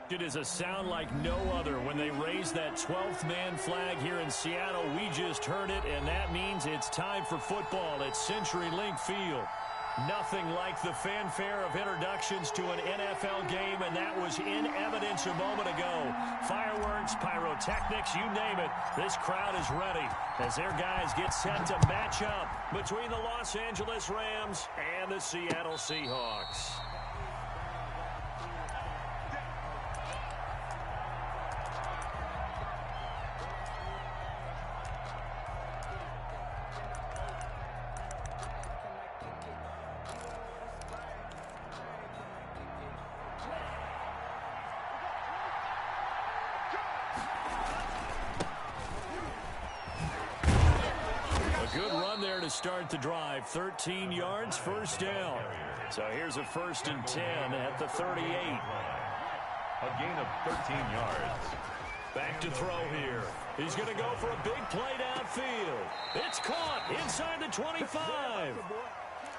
It is a sound like no other when they raise that 12th man flag here in Seattle. We just heard it, and that means it's time for football at CenturyLink Field. Nothing like the fanfare of introductions to an NFL game, and that was in evidence a moment ago. Fireworks, pyrotechnics, you name it. This crowd is ready as their guys get set to match up between the Los Angeles Rams and the Seattle Seahawks. Good run there to start the drive. 13 yards, first down. So here's a 1st and 10 at the 38. A gain of 13 yards. Back to throw here. He's going to go for a big play downfield. It's caught inside the 25.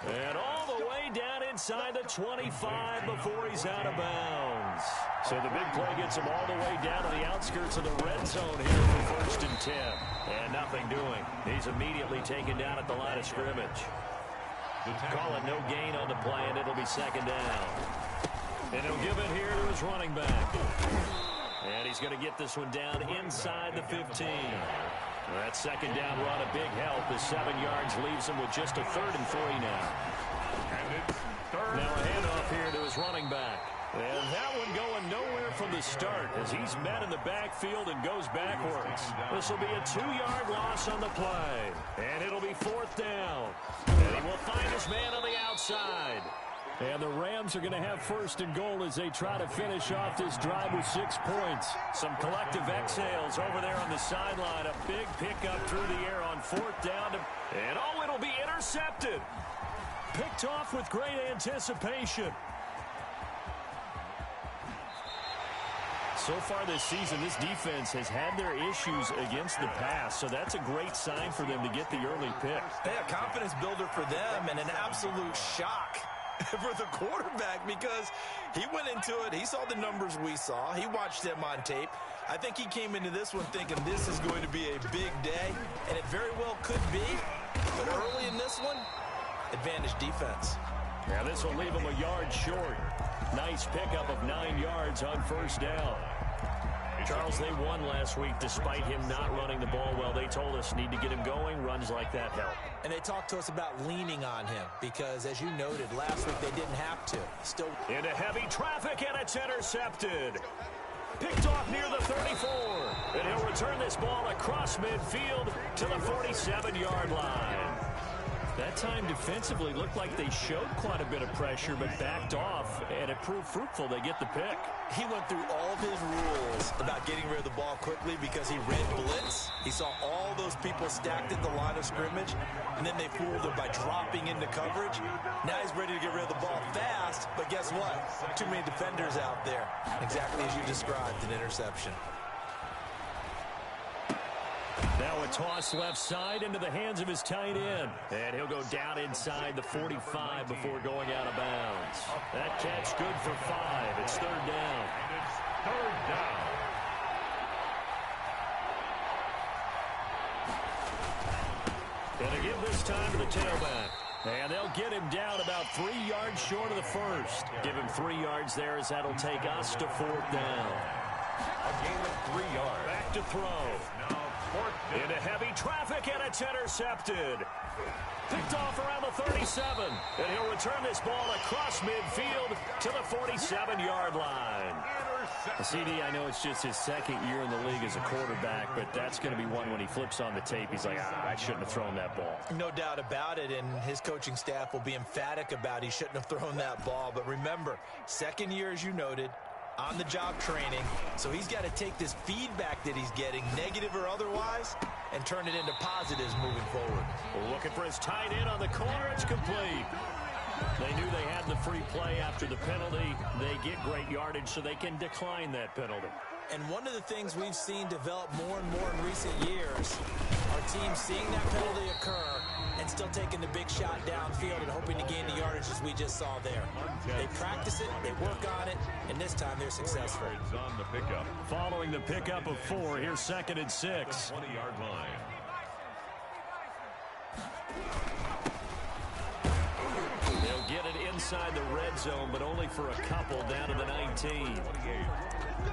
And all the way down inside the 25 before he's out of bounds. So the big play gets him all the way down to the outskirts of the red zone here for 1st and 10. And nothing doing. He's immediately taken down at the line of scrimmage. Call it no gain on the play, and it'll be 2nd down. And he'll give it here to his running back. And he's going to get this one down inside the 15. That 2nd down run, a big help. The 7 yards leaves him with just a 3rd and 3 now. And it's 3rd. Now a handoff here to his running back. And that one going nowhere from the start as he's met in the backfield and goes backwards. This will be a 2-yard loss on the play. And it'll be 4th down. And he will find his man on the outside. And the Rams are going to have 1st and goal as they try to finish off this drive with 6 points. Some collective exhales over there on the sideline. A big pickup through the air on 4th down. And oh, it'll be intercepted. Picked off with great anticipation. So far this season, this defense has had their issues against the pass, so that's a great sign for them to get the early pick. Hey, a confidence builder for them and an absolute shock for the quarterback because he went into it. He saw the numbers we saw. He watched them on tape. I think he came into this one thinking this is going to be a big day, and it very well could be. But early in this one, advantage defense. Now this will leave him a yard short. Nice pickup of 9 yards on 1st down. Charles, they won last week despite him not running the ball well. They told us need to get him going. Runs like that help. And they talked to us about leaning on him because, as you noted, last week they didn't have to. Still into heavy traffic, and it's intercepted. Picked off near the 34. And he'll return this ball across midfield to the 47-yard line. That time defensively looked like they showed quite a bit of pressure but backed off, and it proved fruitful. They get the pick. He went through all of his rules about getting rid of the ball quickly because he read blitz. He saw all those people stacked at the line of scrimmage, and then they fooled him by dropping into coverage. Now he's ready to get rid of the ball fast, but guess what? Too many defenders out there. Exactly as you described, an interception. Now a toss left side into the hands of his tight end. And he'll go down inside the 45 before going out of bounds. That catch good for 5. It's 3rd down. And it's 3rd down. And again this time to the tailback. And they'll get him down about 3 yards short of the 1st. Give him 3 yards there as that'll take us to 4th down. A gain of 3 yards. Back to throw. Now 4th down. Into heavy traffic, and it's intercepted. Picked off around the 37. And he'll return this ball across midfield to the 47-yard line. CD, I know it's just his 2nd year in the league as a quarterback, but that's going to be one when he flips on the tape. He's like, I shouldn't have thrown that ball. No doubt about it, and his coaching staff will be emphatic about he shouldn't have thrown that ball. But remember, 2nd year, as you noted, on-the-job training, so he's got to take this feedback that he's getting, negative or otherwise, and turn it into positives moving forward. Looking for his tight end on the corner. It's complete. They knew they had the free play after the penalty. They get great yardage, so they can decline that penalty. And one of the things we've seen develop more and more in recent years are team seeing that penalty occur and still taking the big shot downfield and hoping to gain the yardage as we just saw there. They practice it, they work on it, and this time they're successful. On the pickup. Following the pickup of 4, here's 2nd and 6. 20-yard line. They'll get it inside the red zone, but only for a couple down to the 19.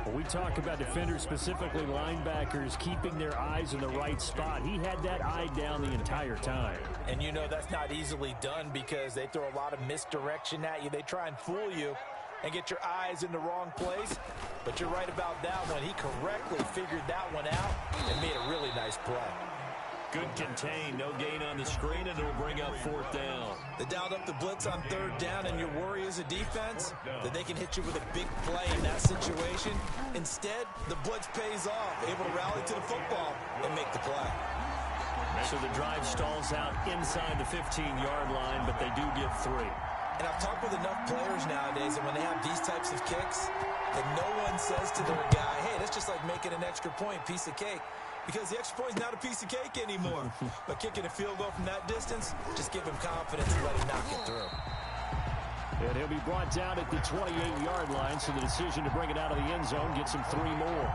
Well, we talk about defenders, specifically linebackers, keeping their eyes in the right spot. He had that eye down the entire time. And you know that's not easily done because they throw a lot of misdirection at you. They try and fool you and get your eyes in the wrong place. But you're right about that one. He correctly figured that one out and made a really nice play. Good contain, no gain on the screen, and it'll bring up 4th down. They dialed up the blitz on 3rd down, and your worry as a defense that they can hit you with a big play in that situation. Instead, the blitz pays off, able to rally to the football and make the play. So the drive stalls out inside the 15-yard line, but they do get 3. And I've talked with enough players nowadays, and when they have these types of kicks, that no one says to their guy, hey, that's just like making an extra point, piece of cake. Because the extra point is not a piece of cake anymore. But kicking a field goal from that distance, just give him confidence and let him knock it through. And he'll be brought down at the 28-yard line, so the decision to bring it out of the end zone gets him 3 more.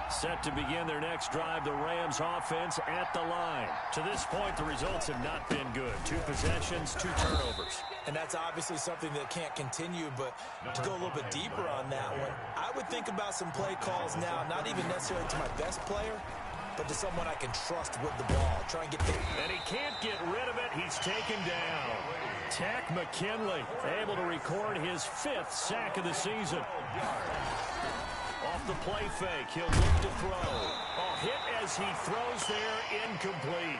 Set to begin their next drive, the Rams offense at the line. To this point, the results have not been good. 2 possessions, 2 turnovers. And that's obviously something that can't continue, but to go a little bit deeper on that one, I would think about some play calls now, not even necessarily to my best player, but to someone I can trust with the ball. Try and get the... And he can't get rid of it. He's taken down. Tack McKinley able to record his 5th sack of the season. Off the play fake, he'll look to throw. Oh, hit as he throws there, incomplete.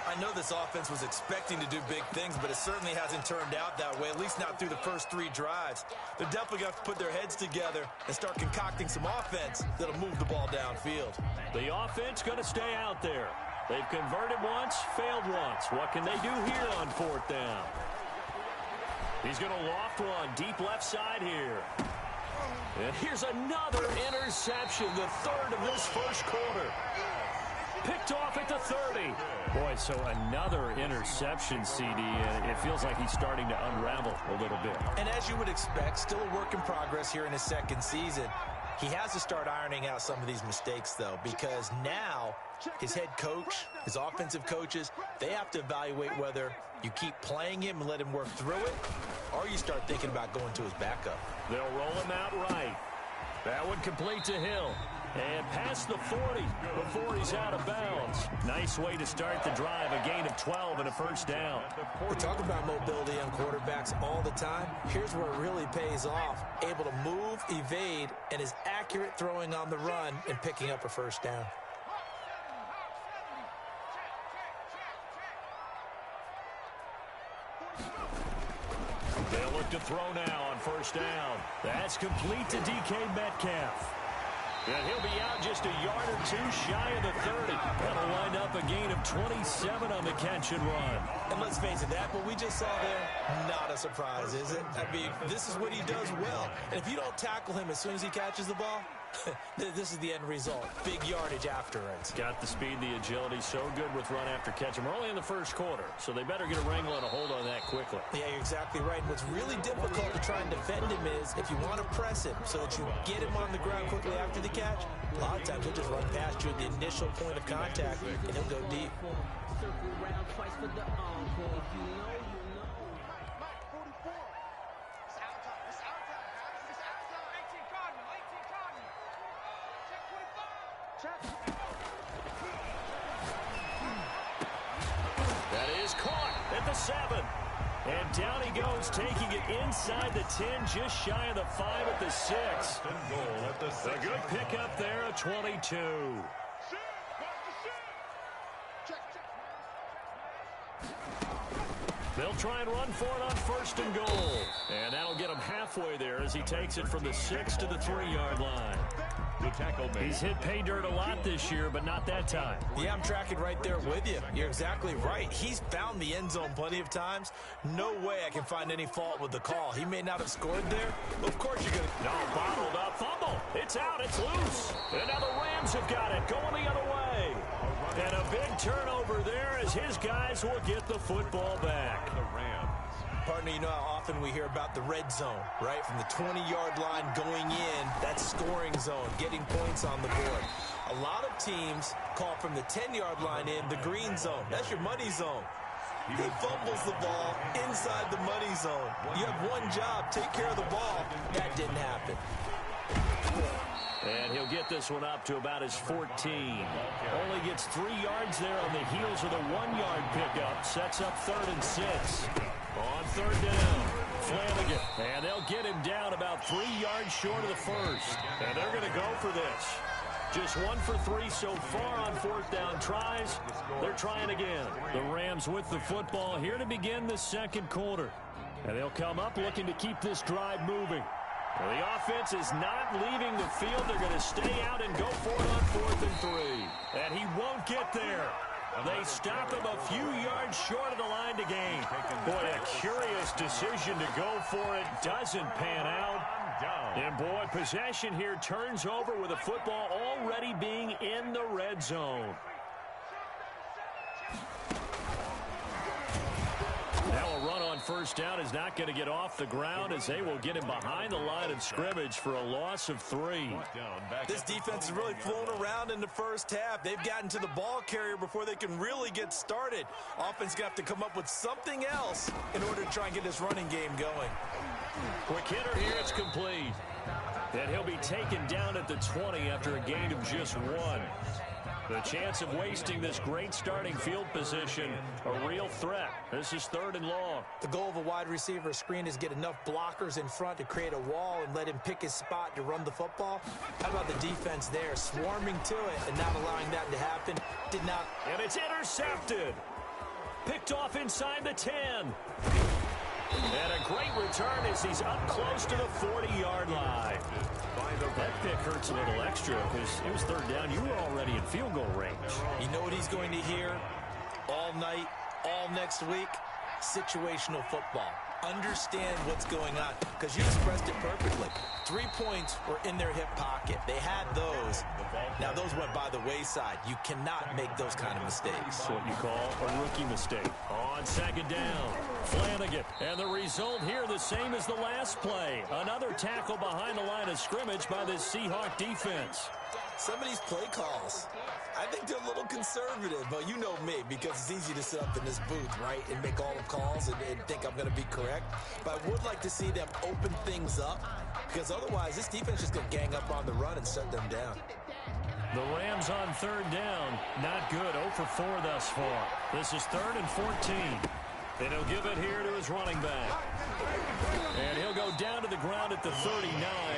I know this offense was expecting to do big things, but it certainly hasn't turned out that way, at least not through the first 3 drives. They're definitely going to have to put their heads together and start concocting some offense that'll move the ball downfield. The offense going to stay out there. They've converted once, failed once. What can they do here on 4th down? He's going to loft one deep left side here. And here's another interception, the 3rd of this first quarter. Picked off at the 30. Boy, so another interception, CD, and it feels like he's starting to unravel a little bit. And as you would expect, still a work in progress here in his 2nd season. He has to start ironing out some of these mistakes, though, because now his head coach, his offensive coaches, they have to evaluate whether you keep playing him and let him work through it, or you start thinking about going to his backup. They'll roll him out right. That one complete to Hill. And past the 40 before he's out of bounds. Nice way to start the drive. A gain of 12 and a 1st down. We talk about mobility on quarterbacks all the time. Here's where it really pays off. Able to move, evade, and is accurate throwing on the run and picking up a 1st down. They'll look to throw now on 1st down. That's complete to DK Metcalf. And he'll be out just a yard or 2 shy of the 30. That'll wind up a gain of 27 on the catch and run. And let's face it, that what we just saw there, not a surprise, is it? I mean, this is what he does well. And if you don't tackle him as soon as he catches the ball, this is the end result. Big yardage afterwards. Got the speed, the agility, so good with run after catch. And we're only in the first quarter, so they better get a wrangle and a hold on that quickly. Yeah, you're exactly right. And what's really difficult to try and defend him is if you want to press him so that you get him on the ground quickly after the catch, a lot of times he'll just run past you at the initial point of contact, and he'll go deep. That is caught at the 7. And down he goes, taking it inside the 10, just shy of the 5 at the 6. A good pickup there, a 22. They'll try and run for it on 1st and goal. And that'll get him halfway there as he takes it from the 6 to the 3-yard line. The tackle made. He's hit pay dirt a lot this year, but not that time. Yeah, I'm tracking right there with you. You're exactly right. He's found the end zone plenty of times. No way I can find any fault with the call. He may not have scored there, but of course you're going to... No, bottled up fumble. It's out. It's loose. And now the Rams have got it going the other way. And a big turnover there as his guys will get the football back. The Rams. Partner, you know how often we hear about the red zone, right? From the 20-yard line going in, that's scoring zone, getting points on the board. A lot of teams call from the 10-yard line in the green zone. That's your money zone. He fumbles the ball inside the money zone. You have one job, take care of the ball. That didn't happen. And he'll get this one up to about his 14. Only gets 3 yards there on the heels of the 1-yard pickup. Sets up 3rd and 6. On 3rd down, Flanagan. And they'll get him down about 3 yards short of the first. And they're going to go for this. Just 1 for 3 so far on 4th down tries. They're trying again. The Rams with the football here to begin the second quarter. And they'll come up looking to keep this drive moving. Well, the offense is not leaving the field. They're going to stay out and go for it on 4th and 3. And he won't get there. They stop him a few yards short of the line to gain. Boy, a curious decision to go for it. Doesn't pan out. And, boy, possession here turns over with the football already being in the red zone. Now a run on 1st down is not going to get off the ground as they will get him behind the line of scrimmage for a loss of 3. This defense has really flown around in the first half. They've gotten to the ball carrier before they can really get started. Offense going to have to come up with something else in order to try and get this running game going. Quick hitter here, it's complete. And he'll be taken down at the 20 after a gain of just 1. The chance of wasting this great starting field position, a real threat. This is 3rd and long. The goal of a wide receiver screen is get enough blockers in front to create a wall and let him pick his spot to run the football. How about the defense there, swarming to it and not allowing that to happen? Did not. And it's intercepted. Picked off inside the 10. And a great return as he's up close to the 40-yard line. That pick hurts a little extra because it was 3rd down. You were already in field goal range. You know what he's going to hear all night, all next week? Situational football. Understand what's going on because you expressed it perfectly. 3 points were in their hip pocket. They had those. Now, those went by the wayside. You cannot make those kind of mistakes. That's what you call a rookie mistake. On 2nd down, Flanagan. And the result here the same as the last play. Another tackle behind the line of scrimmage by this Seahawk defense. Some of these play calls, I think they're a little conservative, but you know me, because it's easy to sit up in this booth, right, and make all the calls and think I'm going to be correct. But I would like to see them open things up, because otherwise this defense is going to gang up on the run and shut them down. The Rams on 3rd down, not good, 0 for 4 thus far. This is 3rd and 14. And he'll give it here to his running back. And he'll go down to the ground at the 39,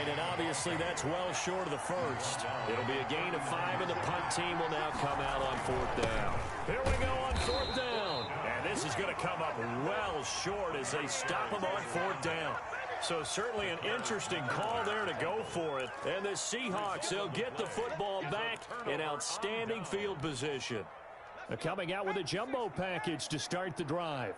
and obviously that's well short of the first. It'll be a gain of 5, and the punt team will now come out on 4th down. Here we go on 4th down. And this is going to come up well short as they stop him on 4th down. So certainly an interesting call there to go for it. And the Seahawks, they'll get the football back in outstanding field position. They're coming out with a jumbo package to start the drive.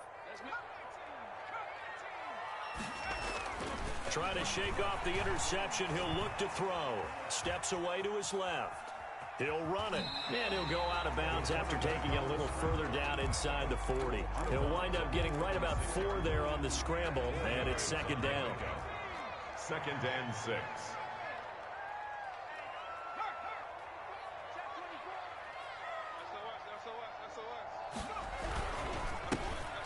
Trying to shake off the interception. He'll look to throw. Steps away to his left. He'll run it, and he'll go out of bounds after taking it a little further down inside the 40. He'll wind up getting right about 4 there on the scramble, and it's 2nd down. 2nd and 6.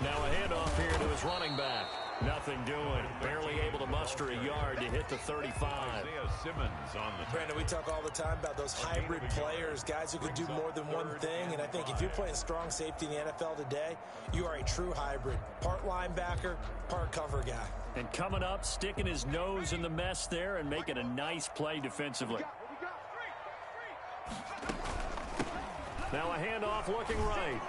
Now a handoff here to his running back. Nothing doing. Barely able to muster a yard to hit the 35. Isaiah Simmons on the... Brandon, we talk all the time about those hybrid players, guys who can do more than one thing. And I think if you're playing strong safety in the NFL today, you are a true hybrid. Part linebacker, part cover guy. And coming up, sticking his nose in the mess there and making a nice play defensively. Now a handoff looking right.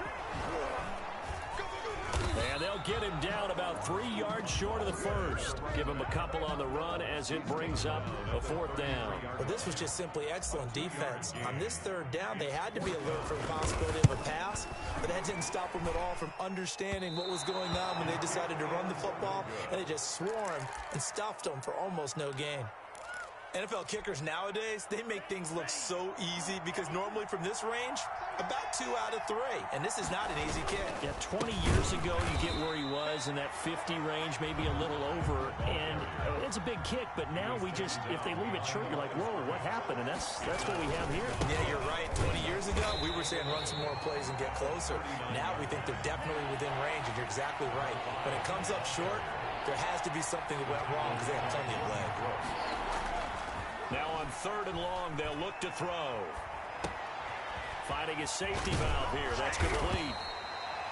And they'll get him down about 3 yards short of the first. Give him a couple on the run as it brings up a 4th down. Well, this was just simply excellent defense. On this 3rd down, they had to be alert for the possibility of a pass, but that didn't stop them at all from understanding what was going on when they decided to run the football, and they just swarmed and stuffed them for almost no gain. NFL kickers nowadays, they make things look so easy because normally from this range, about 2 out of 3. And this is not an easy kick. Yeah, 20 years ago, you get where he was in that 50 range, maybe a little over. And it's a big kick, but now we just, if they leave it short, you're like, whoa, what happened? And that's what we have here. Yeah, you're right. 20 years ago, we were saying run some more plays and get closer. Now we think they're definitely within range, and you're exactly right. When it comes up short, there has to be something that went wrong because they have plenty of leg. Now on 3rd and long, they'll look to throw. Finding his safety valve here. That's complete.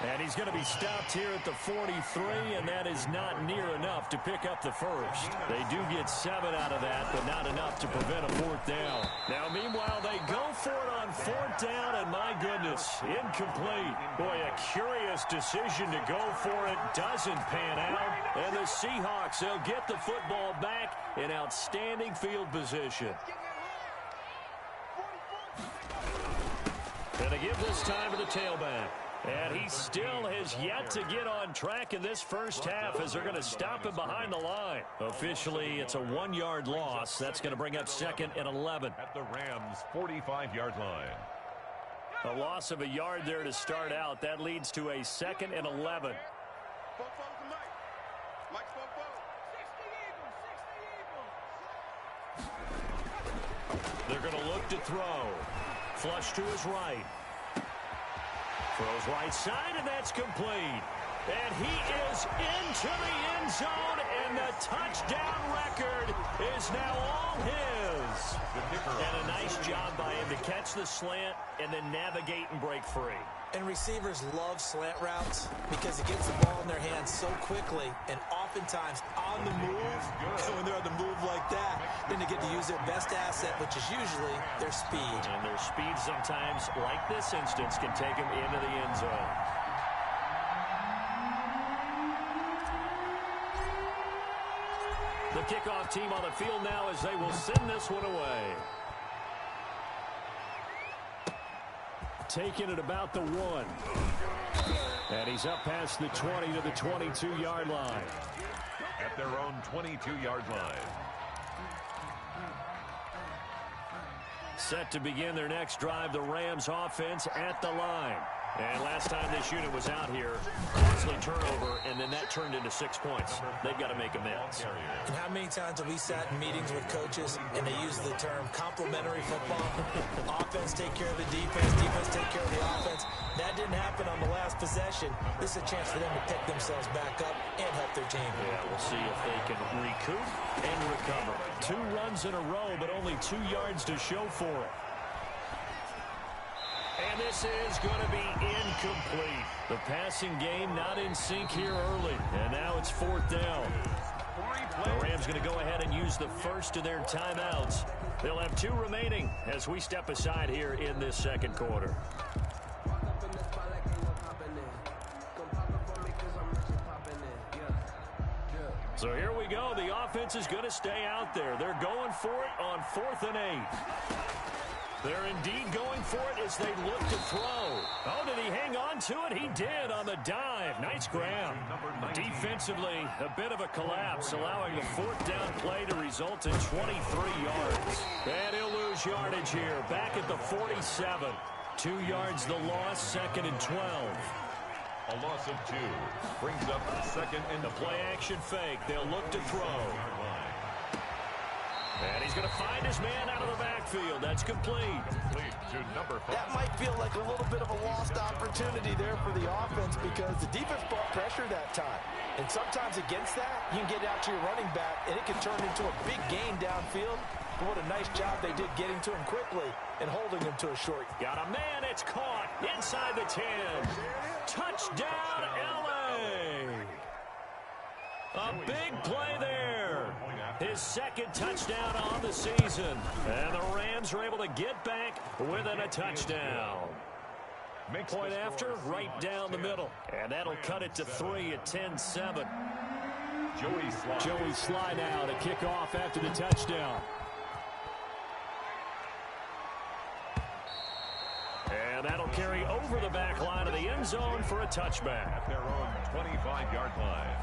And he's going to be stopped here at the 43, and that is not near enough to pick up the first. They do get 7 out of that, but not enough to prevent a 4th down. Now, meanwhile, they go for it on 4th down, and my goodness, incomplete. Boy, a curious decision to go for it. Doesn't pan out. And the Seahawks, they'll get the football back in outstanding field position. Gonna give this time to the tailback. And he still has yet to get on track in this first half as they're going to stop him behind the line. Officially, it's a 1-yard loss. That's going to bring up 2nd and 11. At the Rams' 45-yard line. A loss of a yard there to start out. That leads to a 2nd and 11. They're going to look to throw. Flush to his right. Throws right side, and that's complete. And he is into the end zone, and the touchdown record is now all his. And a nice job by him to catch the slant and then navigate and break free. And receivers love slant routes because it gets the ball in their hands so quickly and oftentimes on the move. And when they're on the move like that, then they get to use their best asset, which is usually their speed. And their speed sometimes, like this instance, can take them into the end zone. The kickoff team on the field now as they will send this one away. Taking it about the 1. And he's up past the 20 to the 22-yard line. At their own 22-yard line. Set to begin their next drive, the Rams offense at the line. And last time this unit was out here, costly turnover, and then that turned into 6 points. They've got to make amends. And how many times have we sat in meetings with coaches and they use the term complementary football? Offense take care of the defense, defense take care of the offense. That didn't happen on the last possession. This is a chance for them to pick themselves back up and help their team. Yeah, we'll see if they can recoup and recover. 2 runs in a row, but only 2 yards to show for it. And this is going to be incomplete. The passing game not in sync here early. And now it's 4th down. The Rams going to go ahead and use the first of their timeouts. They'll have 2 remaining as we step aside here in this second quarter. So here we go. The offense is going to stay out there. They're going for it on 4th and 8. They're indeed going for it as they look to throw. Oh, did he hang on to it? He did on the dive. Nice grab. Defensively, a bit of a collapse, allowing the 4th down play to result in 23 yards. And he'll lose yardage here. Back at the 47. 2 yards the loss, 2nd and 12. A loss of 2 brings up 2nd and the play action fake. They'll look to throw. And he's going to find his man out of the backfield. That's complete. To number 5. That might feel like a little bit of a lost opportunity there for the offense because the defense brought pressure that time. And sometimes against that, you can get out to your running back, and it can turn into a big gain downfield. But what a nice job they did getting to him quickly and holding him to a short. Got a man. It's caught inside the 10. Touchdown, L.A. A big play there. His 2nd touchdown on the season. And the Rams are able to get back within a touchdown. Point after, right down the middle. And that'll cut it to 3 at 10-7. Joey Sly now to kick off after the touchdown. And that'll carry over the back line of the end zone for a touchback. At their own 25-yard line.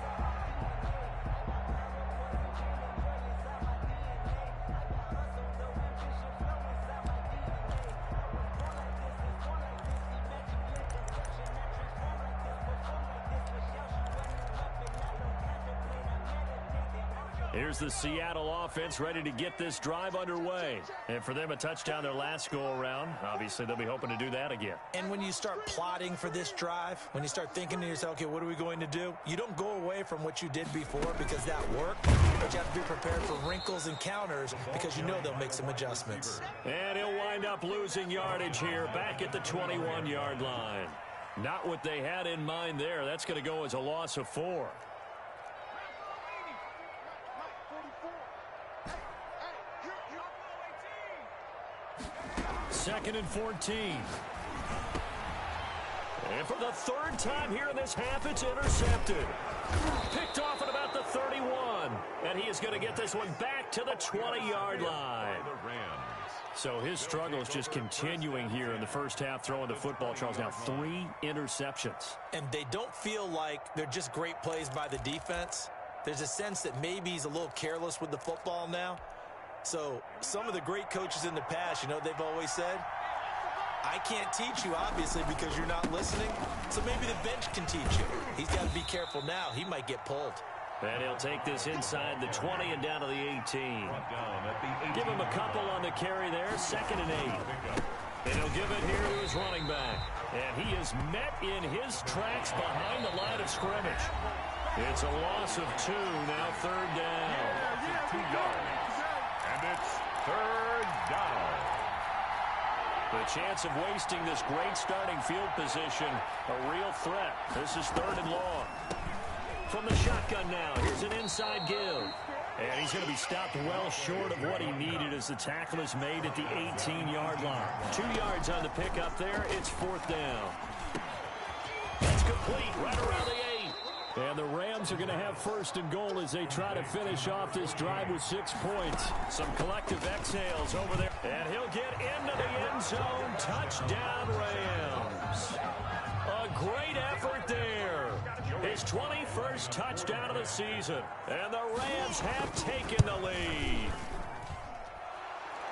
Here's the Seattle offense ready to get this drive underway. And for them, a touchdown their last go-around. Obviously, they'll be hoping to do that again. And when you start plotting for this drive, when you start thinking to yourself, okay, what are we going to do? You don't go away from what you did before because that worked, but you have to be prepared for wrinkles and counters because you know they'll make some adjustments. And he'll wind up losing yardage here back at the 21-yard line. Not what they had in mind there. That's going to go as a loss of 4. Second and 14. And for the third time here in this half, it's intercepted. Picked off at about the 31. And he is going to get this one back to the 20-yard line. So his struggle is just continuing here in the first half, throwing the football, Charles. Now 3 interceptions. And they don't feel like they're just great plays by the defense. There's a sense that maybe he's a little careless with the football now. So some of the great coaches in the past, you know, they've always said, I can't teach you, obviously, because you're not listening. So maybe the bench can teach you. He's got to be careful now. He might get pulled. And he'll take this inside the 20 and down to the 18. Give him a couple on the carry there, 2nd and 8. And he'll give it here to his running back. And he is met in his tracks behind the line of scrimmage. It's a loss of 2, now 3rd down. 2 yards. And it's 3rd down. The chance of wasting this great starting field position, a real threat. This is 3rd and long. From the shotgun now, here's an inside give. And he's going to be stopped well short of what he needed as the tackle is made at the 18-yard line. 2 yards on the pickup there. It's 4th down. That's complete right around the 8. And the Rams are going to have 1st and goal as they try to finish off this drive with 6 points. Some collective exhales over there. And he'll get into the end zone. Touchdown, Rams. A great effort there. His 21st touchdown of the season. And the Rams have taken the lead.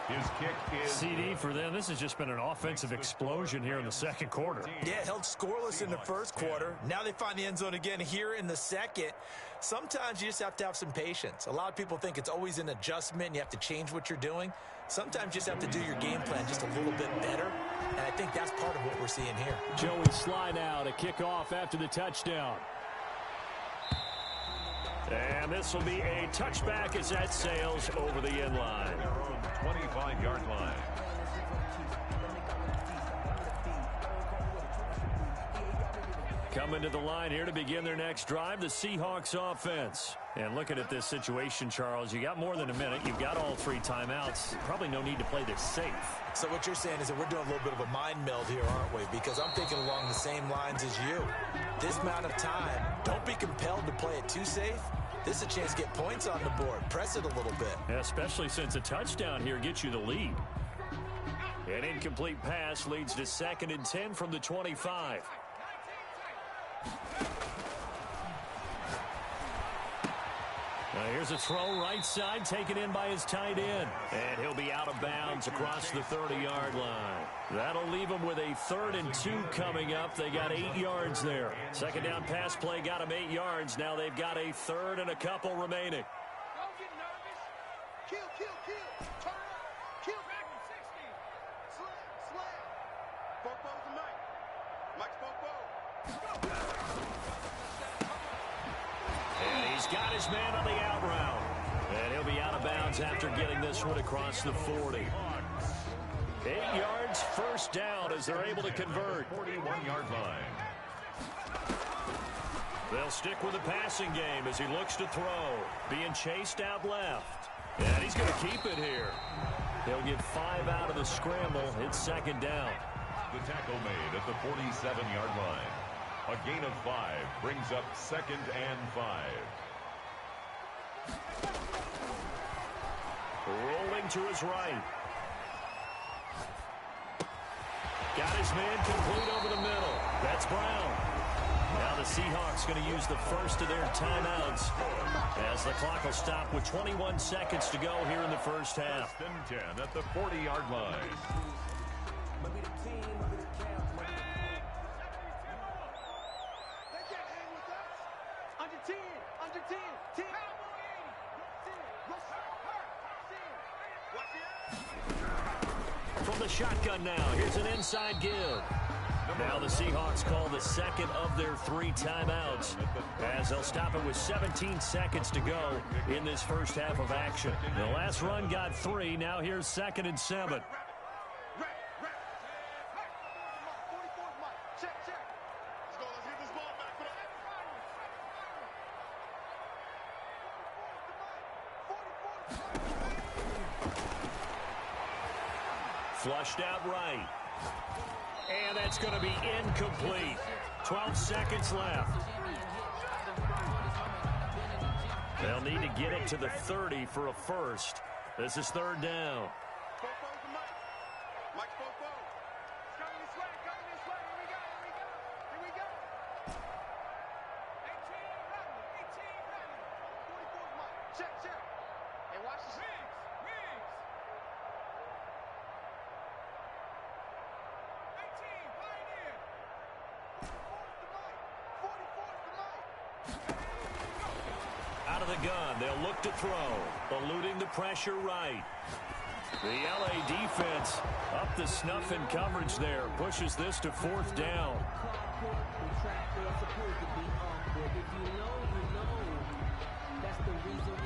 His kick is CD for them. This has just been an offensive explosion here in the 2nd quarter. Yeah, held scoreless in the 1st quarter. Now they find the end zone again here in the 2nd. Sometimes you just have to have some patience. A lot of people think it's always an adjustment. You have to change what you're doing. Sometimes you just have to do your game plan just a little bit better. And I think that's part of what we're seeing here. Joey Sly now to kick off after the touchdown. And this will be a touchback as that sails over the end line. 25-yard line. Coming to the line here to begin their next drive, the Seahawks offense. And looking at this situation, Charles, you got more than a minute. You've got all 3 timeouts. Probably no need to play this safe. So what you're saying is that we're doing a little bit of a mind meld here, aren't we? Because I'm thinking along the same lines as you. This amount of time, don't be compelled to play it too safe. This is a chance to get points on the board. Press it a little bit. Yeah, especially since a touchdown here gets you the lead. An incomplete pass leads to 2nd and 10 from the 25. Now here's a throw right side taken in by his tight end. And he'll be out of bounds across the 30-yard line. That'll leave him with a 3rd and 2 coming up. They got 8 yards there. 2nd down pass play got him 8 yards. Now they've got a 3rd and a couple remaining. Don't get nervous. Kill. Turn up. Kill back to 60. Slam. Bobo's the mic. Mike's Bobo. And he's got his man on the out route. And he'll be out of bounds after getting this one across the 40. 8 yards, 1st down as they're able to convert. 41-yard line. They'll stick with the passing game as he looks to throw. Being chased out left. And he's going to keep it here. They'll get 5 out of the scramble. It's 2nd down. The tackle made at the 47-yard line. A gain of 5 brings up 2nd and 5. Rolling to his right. Got his man complete over the middle. That's Brown. Now the Seahawks going to use the first of their timeouts as the clock will stop with 21 seconds to go here in the first half. 1st and 10 at the 40-yard line. Under 10, under 10, 10. From the shotgun now, here's an inside give. Now the Seahawks call the second of their 3 timeouts as they'll stop it with 17 seconds to go in this first half of action. The last run got 3. Now here's 2nd and 7. Flushed out right. And that's going to be incomplete. 12 seconds left. They'll need to get it to the 30 for a first. This is 3rd down. Out of the gun, they'll look to throw. Eluding the pressure right. The LA defense up the snuff in coverage there. Pushes this to 4th down.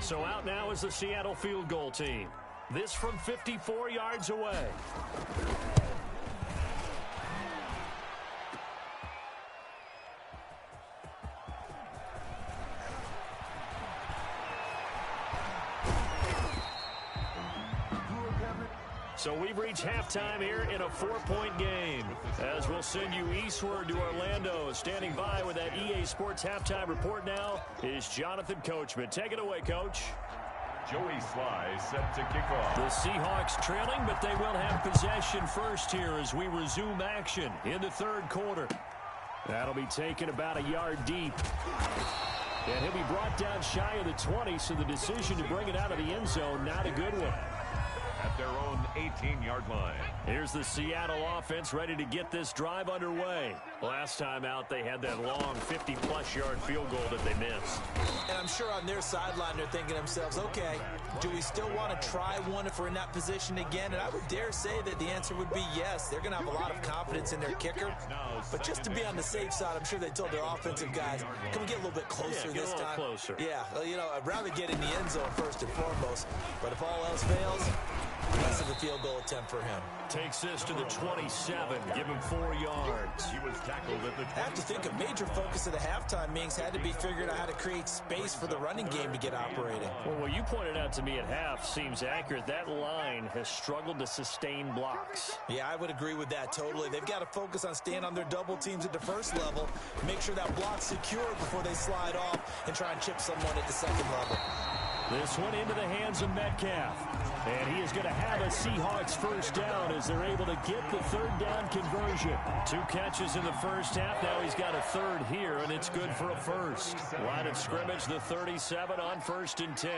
So out now is the Seattle field goal team. This from 54 yards away. So we've reached halftime here in a 4-point game. As we'll send you eastward to Orlando. Standing by with that EA Sports halftime report now is Jonathan Coachman. Take it away, Coach. Joey Sly set to kick off. The Seahawks trailing, but they will have possession first here as we resume action in the 3rd quarter. That'll be taken about a yard deep. And he'll be brought down shy of the 20, so the decision to bring it out of the end zone, not a good one. At their own 18-yard line. Here's the Seattle offense ready to get this drive underway. Last time out, they had that long 50-plus yard field goal that they missed. And I'm sure on their sideline they're thinking to themselves, okay, do we still want to try one if we're in that position again? And I would dare say that the answer would be yes. They're going to have a lot of confidence in their kicker. But just to be on the safe side, I'm sure they told their offensive guys, can we get a little bit closer this time? Closer. Yeah, well, you know, I'd rather get in the end zone first and foremost. But if all else fails, less of a field goal attempt for him. Takes this to the 27. Give him 4 yards. He was tackled at the 20. I have to think a major focus of the halftime meetings had to be figuring out how to create space for the running game to get operating. Well, what you pointed out to me at half seems accurate. That line has struggled to sustain blocks. Yeah, I would agree with that totally. They've got to focus on staying on their double teams at the first level, make sure that block's secure before they slide off and try and chip someone at the second level. This one into the hands of Metcalf. And he is going to have a Seahawks first down as they're able to get the 3rd down conversion. 2 catches in the first half. Now he's got a 3rd here, and it's good for a first. Line of scrimmage, the 37 on 1st and 10.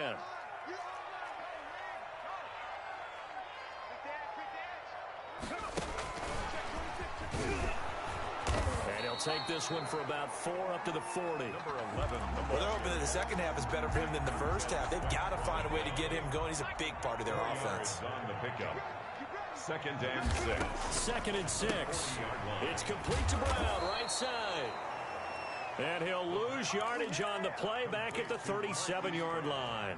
Take this one for about 4 up to the 40. Number 11. Well, they're hoping that the second half is better for him than the first half. They've got to find a way to get him going. He's a big part of their offense. On the pickup. 2nd and 6. 2nd and 6. It's complete to Brown, right side. And he'll lose yardage on the play back at the 37-yard line.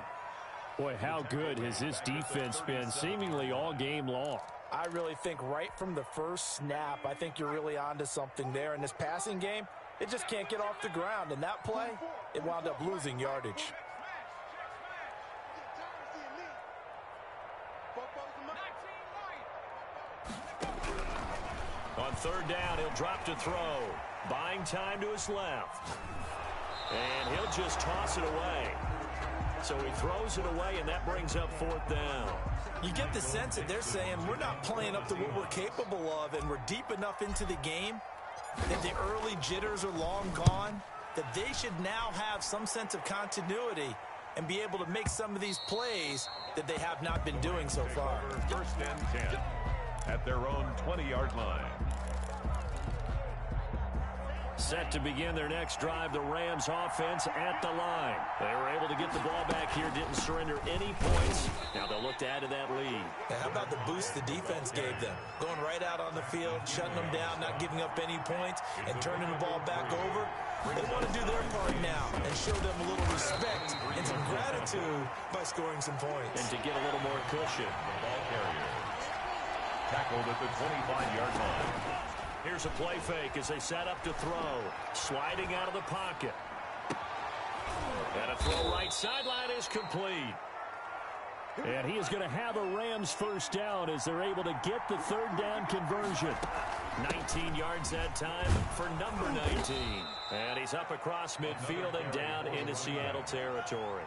Boy, how good has this defense been seemingly all game long. I really think right from the first snap, I think you're really onto something there. In this passing game, it just can't get off the ground. And that play, it wound up losing yardage. On third down, he'll drop to throw. Buying time to his left. And he'll just toss it away. So he throws it away, and that brings up fourth down. You get the sense that they're saying we're not playing up to what we're capable of, and we're deep enough into the game that the early jitters are long gone, that they should now have some sense of continuity and be able to make some of these plays that they have not been doing so far. First and 10 at their own 20-yard line. Set to begin their next drive, the Rams offense at the line. They were able to get the ball back here, didn't surrender any points. Now they'll look to add to that lead. Now, how about the boost the defense gave them? Going right out on the field, shutting them down, not giving up any points, and turning the ball back over. They want to do their part now and show them a little respect and some gratitude by scoring some points. And to get a little more cushion. Ball carrier tackled at the 25-yard line. Here's a play fake as they set up to throw. Sliding out of the pocket. And a throw right sideline is complete. And he is going to have a Rams first down as they're able to get the third down conversion. 19 yards that time for number 19. And he's up across midfield and down into Seattle territory.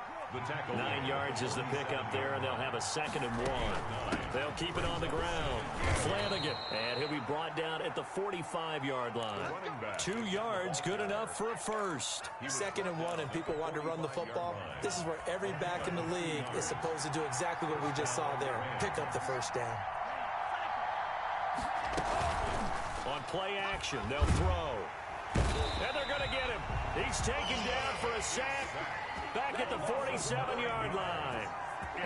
9 yards is the pickup there, and they'll have a 2nd and 1. They'll keep it on the ground. Flanagan, and he'll be brought down at the 45-yard line. 2 yards, good enough for a first. 2nd and 1, and people want to run the football. This is where every back in the league is supposed to do exactly what we just saw there. Pick up the first down. On play action, they'll throw. And they're going to get him. He's taken down for a sack. Back at the 47-yard line.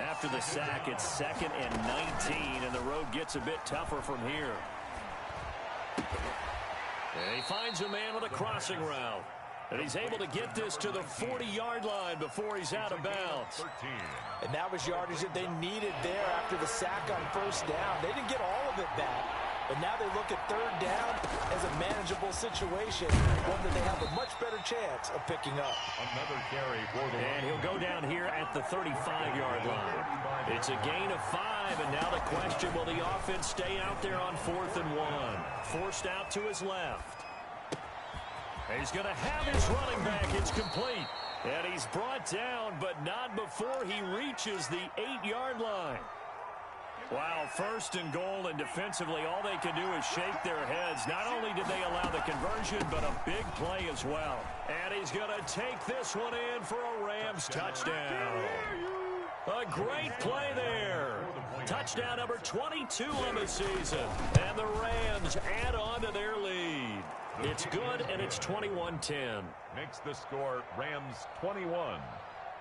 After the sack, it's 2nd and 19, and the road gets a bit tougher from here. And he finds a man with a crossing route. And he's able to get this to the 40-yard line before he's out of bounds. And that was yardage that they needed there after the sack on first down. They didn't get all of it back. But now they look at third down as a manageable situation, one that they have a much better chance of picking up. Another carry for the And he'll go down here at the 35-yard line. It's a gain of 5, and now the question, will the offense stay out there on 4th and 1? Forced out to his left. And he's going to have his running back. It's complete. And he's brought down, but not before he reaches the 8-yard line. Wow, 1st and goal, and defensively all they can do is shake their heads. Not only did they allow the conversion, but a big play as well. And he's going to take this one in for a Rams touchdown. A great play there. Touchdown number 22 on the season. And the Rams add on to their lead. It's good, and it's 21-10. Makes the score Rams 21,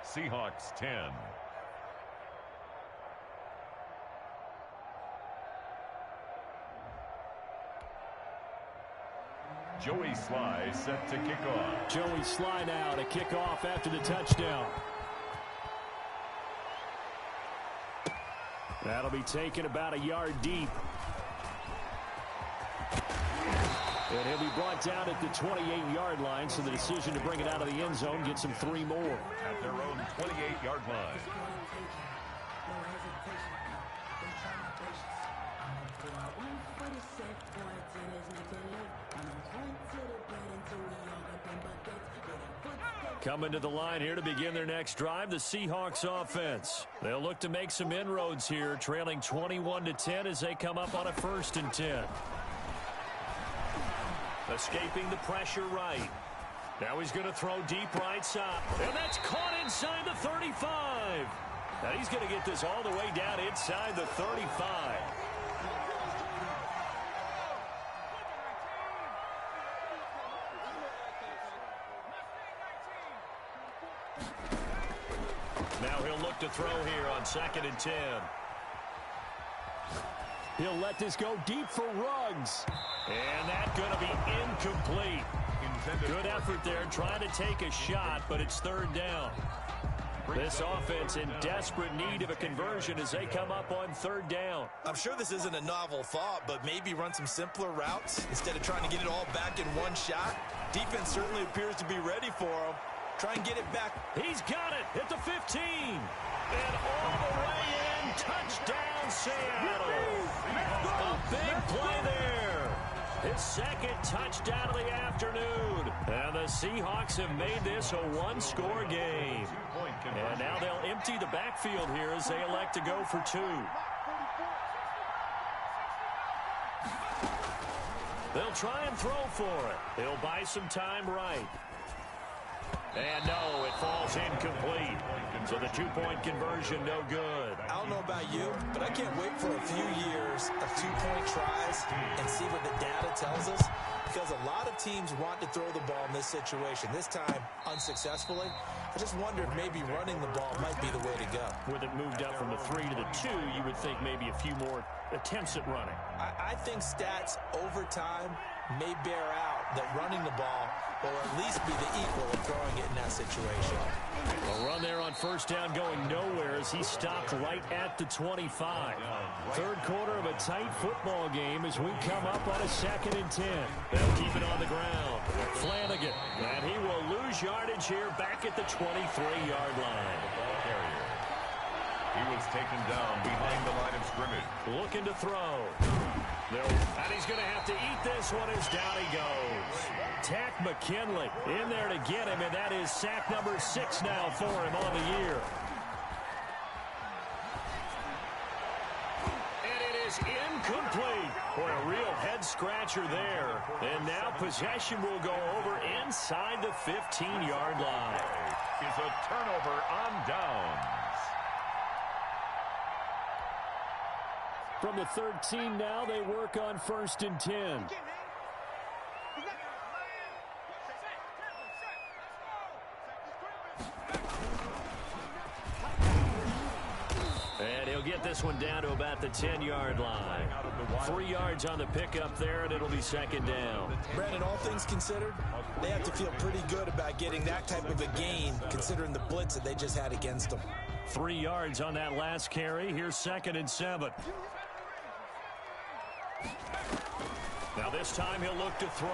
Seahawks 10. Joey Sly set to kick off. Joey Sly now to kick off after the touchdown. That'll be taken about a yard deep. And he'll be brought down at the 28-yard line, so the decision to bring it out of the end zone gets him 3 more. At their own 28-yard line. Coming to the line here to begin their next drive, the Seahawks offense. They'll look to make some inroads here, trailing 21-10 as they come up on a 1st and 10. Escaping the pressure right. Now he's going to throw deep right side. And that's caught inside the 35. Now he's going to get this all the way down inside the 35. Now he'll look to throw here on 2nd and 10. He'll let this go deep for Ruggs. And that's going to be incomplete. Good effort there trying to take a shot, but it's 3rd down. This offense in desperate need of a conversion as they come up on 3rd down. I'm sure this isn't a novel thought, but maybe run some simpler routes instead of trying to get it all back in one shot. Defense certainly appears to be ready for him. Try and get it back. He's got it at the 15. And all the way in. Touchdown, Seattle. A big play there. His second touchdown of the afternoon. And the Seahawks have made this a one-score game. And now they'll empty the backfield here as they elect to go for 2. They'll try and throw for it. He'll buy some time right. And no, it falls incomplete. So the 2-point conversion, no good. I don't know about you, but I can't wait for a few years of 2-point tries and see what the data tells us. Because a lot of teams want to throw the ball in this situation. This time, unsuccessfully. I just wonder if maybe running the ball might be the way to go. With it moved up from the 3 to the 2, you would think maybe a few more attempts at running. I think stats over time may bear out that running the ball will at least be the equal of throwing it in that situation. A run there on first down going nowhere as he stopped right at the 25. Third quarter of a tight football game as we come up on a 2nd and 10. They'll keep it on the ground. Flanagan, and he will lose yardage here back at the 23-yard line. He was taken down behind the line of scrimmage. Looking to throw. And he's going to have to eat this one as down he goes. Tack McKinley in there to get him, and that is sack number 6 now for him on the year. And it is incomplete. Boy, a real head-scratcher there. And now possession will go over inside the 15-yard line. Is a turnover on downs. From the 13 now, they work on 1st and 10. And he'll get this one down to about the 10-yard line. 3 yards on the pickup there, and it'll be 2nd down. Brandon, all things considered, they have to feel pretty good about getting that type of a gain, considering the blitz that they just had against them. 3 yards on that last carry. Here's 2nd and 7. Now this time he'll look to throw.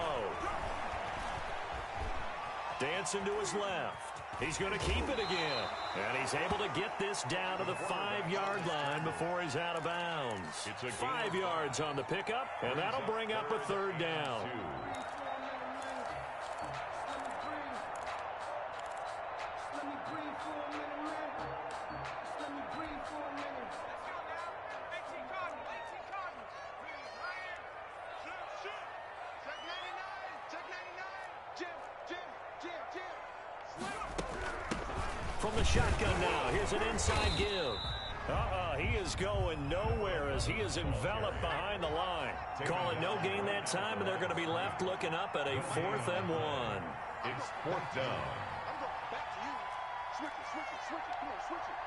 Dancing to his left. He's going to keep it again. And he's able to get this down to the 5-yard line before he's out of bounds. 5 yards on the pickup, and that'll bring up a 3rd down. From the shotgun now, here's an inside give. He is going nowhere as he is enveloped behind the line. Call it no gain that time, and they're going to be left looking up at a 4th and 1. It's 4th down. I'm going back to you. Switch it, switch it, switch it. Come on, switch it.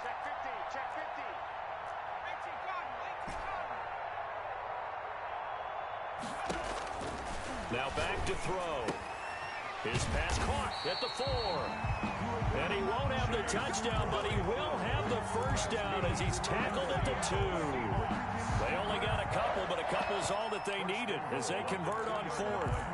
Check 50, check 50. 18 Cotton, 18 Cotton. Now back to throw. His pass caught at the 4. And he won't have the touchdown, but he will have the 1st down as he's tackled at the 2. They only got a couple, but a couple's all that they needed as they convert on 4th.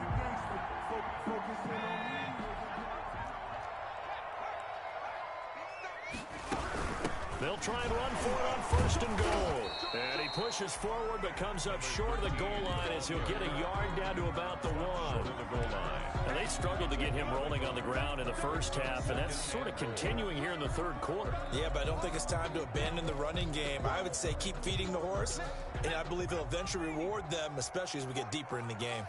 They'll try and run for it on 1st and goal. And he pushes forward but comes up short of the goal line as he'll get a yard down to about the 1. And they struggled to get him rolling on the ground in the first half, and that's sort of continuing here in the 3rd quarter. Yeah, but I don't think it's time to abandon the running game. I would say keep feeding the horse, and I believe he'll eventually reward them, especially as we get deeper in the game.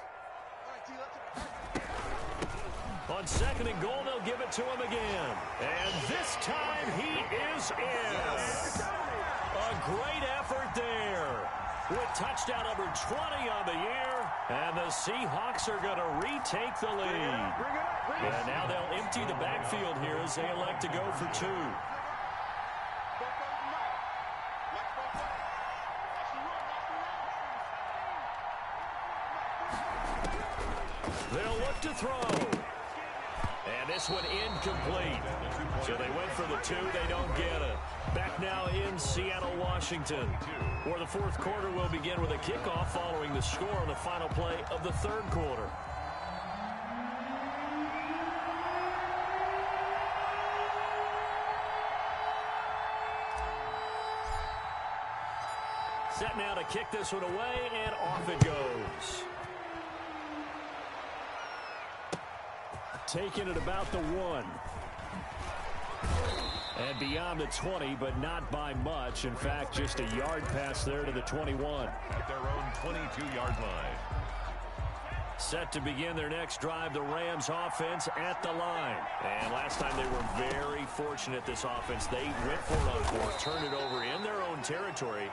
On 2nd and goal, they'll give it to him again. And this time he is in. Yes. A great effort there. With touchdown number 20 on the year. And the Seahawks are going to retake the lead. And now they'll empty the backfield here as they elect to go for 2. They'll look to throw. And this one incomplete. So they went for the 2. They don't get it. Back now in Seattle, Washington, where the 4th quarter will begin with a kickoff following the score on the final play of the 3rd quarter. Set now to kick this one away, and off it goes. Taking it about the 1. And beyond the 20, but not by much. In fact, just a yard pass there to the 21. At their own 22-yard line. Set to begin their next drive, the Rams offense at the line. And last time they were very fortunate, this offense. They went for it on 4th, turned it over in their own territory,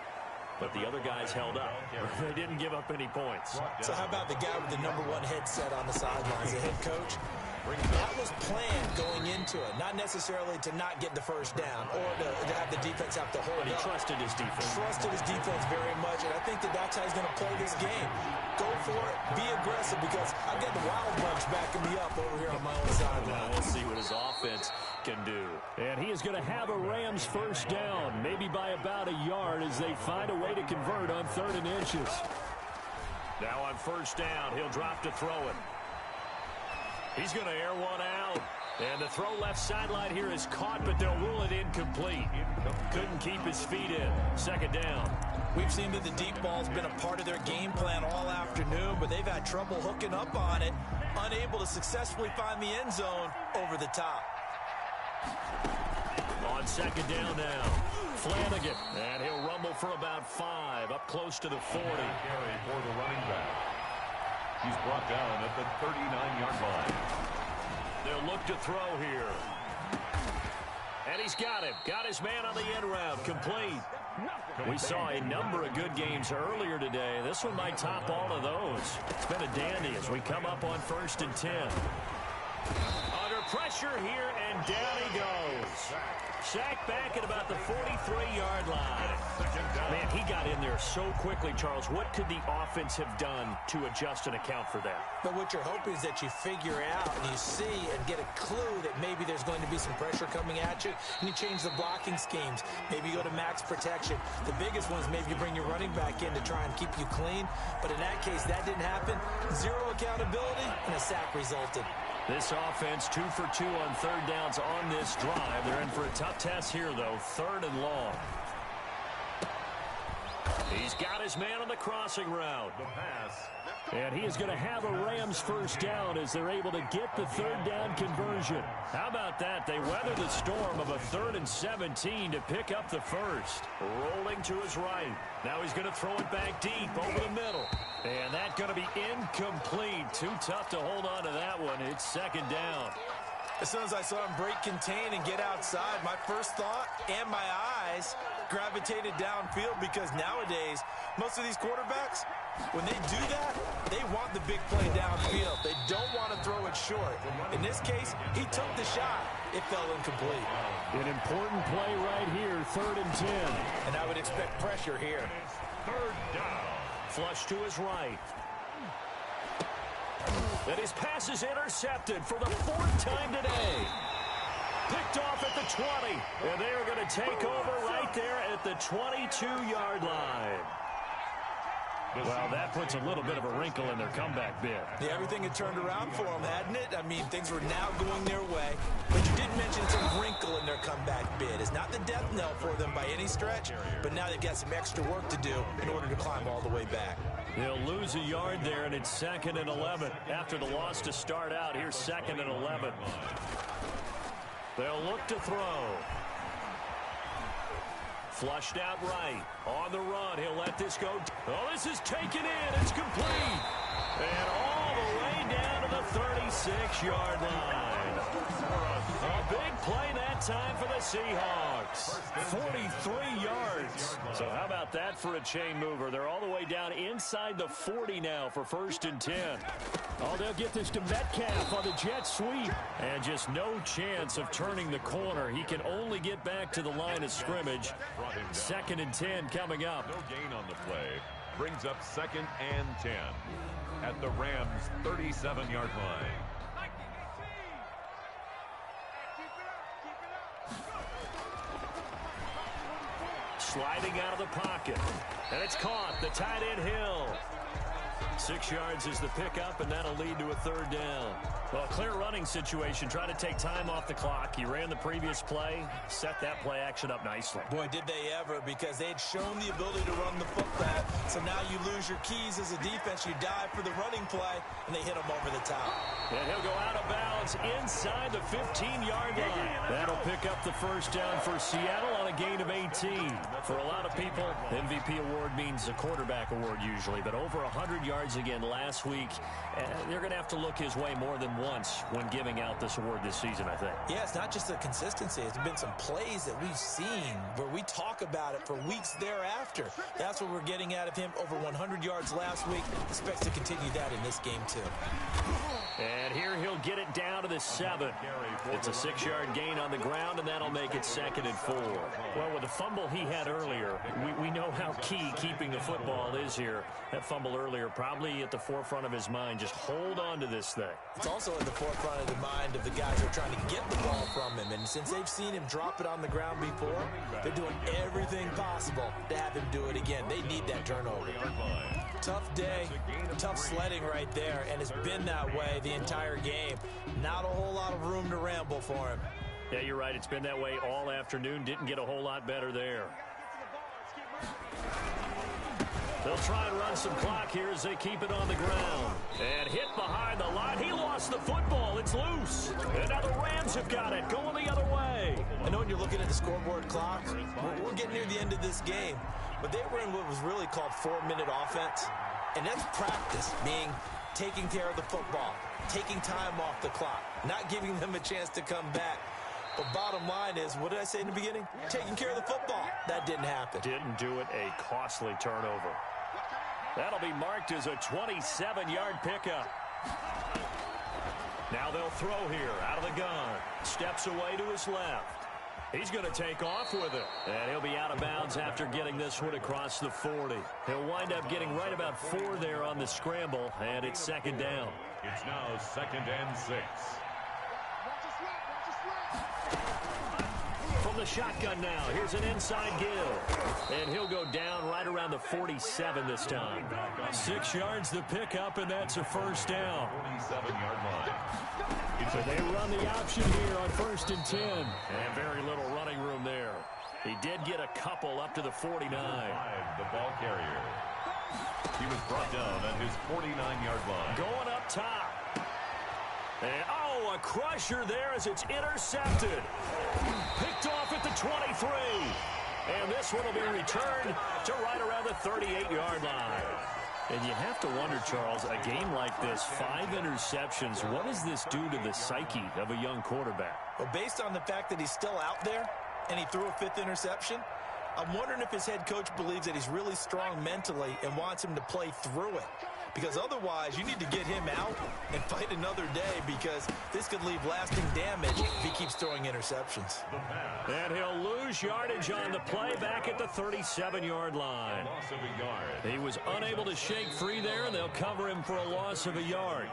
but the other guys held up. They didn't give up any points. So how about the guy with the #1 headset on the sidelines, the head coach? That was planned going into it, not necessarily to not get the first down or to have the defense have to hold But he up. trusted his defense. Trusted his defense very much, and I think that's how he's going to play this game. Go for it, be aggressive, because I've got the Wild Bunch backing me up over here on my own sideline. We'll see what his offense can do. And he is going to have a Rams first down, maybe by about a yard as they find a way to convert on 3rd and inches. Now on first down, he'll drop to throw it. He's going to air one out. And the throw left sideline here is caught, but they'll rule it incomplete. Couldn't keep his feet in. 2nd down. We've seen that the deep ball's been a part of their game plan all afternoon, but they've had trouble hooking up on it, unable to successfully find the end zone over the top. On 2nd down now, Flanagan. And he'll rumble for about 5, up close to the 40. Carry for the running back. He's brought down at the 39-yard line. They'll look to throw here. And he's got him. Got his man on the end route. Complete. We saw a number of good games earlier today. This one might top all of those. It's been a dandy as we come up on 1st and 10. Under pressure here, and down he goes. Sacked back at about the 43-yard line. Man, he got in there so quickly, Charles. What could the offense have done to adjust and account for that? But what you're hoping is that you figure out and you see and get a clue that maybe there's going to be some pressure coming at you, and you change the blocking schemes. Maybe you go to max protection. The biggest one is maybe you bring your running back in to try and keep you clean. But in that case, that didn't happen. 0 accountability, and a sack resulted. This offense 2 for 2 on 3rd downs on this drive. They're in for a tough test here, though. 3rd and long. He's got his man on the crossing route. The pass. And he is going to have a Rams first down as they're able to get the 3rd down conversion. How about that? They weather the storm of a 3rd and 17 to pick up the first. Rolling to his right. Now he's going to throw it back deep over the middle. And that's going to be incomplete. Too tough to hold on to that one. It's 2nd down. As soon as I saw him break contain and get outside, my first thought and my eyes gravitated downfield, because nowadays, most of these quarterbacks, when they do that, they want the big play downfield. They don't want to throw it short. In this case, he took the shot. It fell incomplete. An important play right here, 3rd and 10. And I would expect pressure here. 3rd down. Flush to his right. And his pass is intercepted for the 4th time today. Picked off at the 20. And they are going to take over right there at the 22-yard line. Well, that puts a little bit of a wrinkle in their comeback bid. Yeah, everything had turned around for them, hadn't it? I mean, things were now going their way. But you did mention it's a wrinkle in their comeback bid. It's not the death knell for them by any stretch, but now they've got some extra work to do in order to climb all the way back. They'll lose a yard there, and it's 2nd and 11. After the loss to start out, here's 2nd and 11. They'll look to throw. Flushed out right. On the run, he'll let this go. Oh, this is taken in. It's complete. And all the way down to the 36-yard line. A big play that time for the Seahawks. 43 yards. So how about that for a chain mover? They're all the way down inside the 40 now for 1st and 10. Oh, they'll get this to Metcalf on the jet sweep. And just no chance of turning the corner. He can only get back to the line of scrimmage. 2nd and 10 coming up. No gain on the play. Brings up 2nd and 10 at the Rams' 37-yard line. Sliding out of the pocket. And it's caught. The tight end Hill. 6 yards is the pickup, and that'll lead to a third down. Well, clear running situation. Try to take time off the clock. He ran the previous play, set that play action up nicely. Boy, did they ever, because they had shown the ability to run the football. So now you lose your keys as a defense. You dive for the running play, and they hit him over the top. And he'll go out of bounds inside the 15-yard line. That'll pick up the first down for Seattle on a gain of 18. For a lot of people, MVP award means a quarterback award usually, but over 100 yards again last week. They're going to have to look his way more than once when giving out this award this season, I think. Yeah, it's not just the consistency. It's been some plays that we've seen where we talk about it for weeks thereafter. That's what we're getting out of him. Over 100 yards last week. Expects to continue that in this game, too. And here he'll get it down to the 7. It's a 6-yard gain on the ground, and that'll make it 2nd and 4. Well, with the fumble he had earlier, we know how key keeping the football is here. That fumble earlier probably at the forefront of his mind. Just hold on to this thing. It's also at the forefront of the mind of the guys who are trying to get the ball from him. And since they've seen him drop it on the ground before, they're doing everything possible to have him do it again. They need that turnover. Tough day, tough sledding right there, and it's been that way the entire game. Not a whole lot of room to ramble for him. Yeah, you're right. It's been that way all afternoon. Didn't get a whole lot better there. They'll try and run some clock here as they keep it on the ground. And hit behind the line. He lost the football. It's loose. And now the Rams have got it, going the other way. I know when you're looking at the scoreboard clock, we're getting near the end of this game. But they were in what was really called 4-minute offense. And that's practice, meaning taking care of the football, taking time off the clock, not giving them a chance to come back. But bottom line is, what did I say in the beginning? Taking care of the football. That didn't happen. Didn't do it. A costly turnover. That'll be marked as a 27-yard pickup. Now they'll throw here out of the gun. Steps away to his left. He's going to take off with it. And he'll be out of bounds after getting this one across the 40. He'll wind up getting right about 4 there on the scramble, and it's 2nd down. It's now 2nd and 6. From the shotgun now, here's an inside give. And he'll go down right around the 47 this time. 6 yards the pickup, and that's a first down. 47-yard line. So they run the option here on 1st and 10. And very little running room there. He did get a couple up to the 49. The ball carrier. He was brought down at his 49-yard line. Going up top. And, oh, a crusher there as it's intercepted. Picked off at the 23. And this one will be returned to right around the 38-yard line. And you have to wonder, Charles, a game like this, 5 interceptions, what does this do to the psyche of a young quarterback? Well, based on the fact that he's still out there and he threw a 5th interception, I'm wondering if his head coach believes that he's really strong mentally and wants him to play through it. Because otherwise, you need to get him out and fight another day, because this could leave lasting damage if he keeps throwing interceptions. And he'll lose yardage on the play back at the 37-yard line. Loss of a yard. He was unable to shake free there, and they'll cover him for a loss of a yard.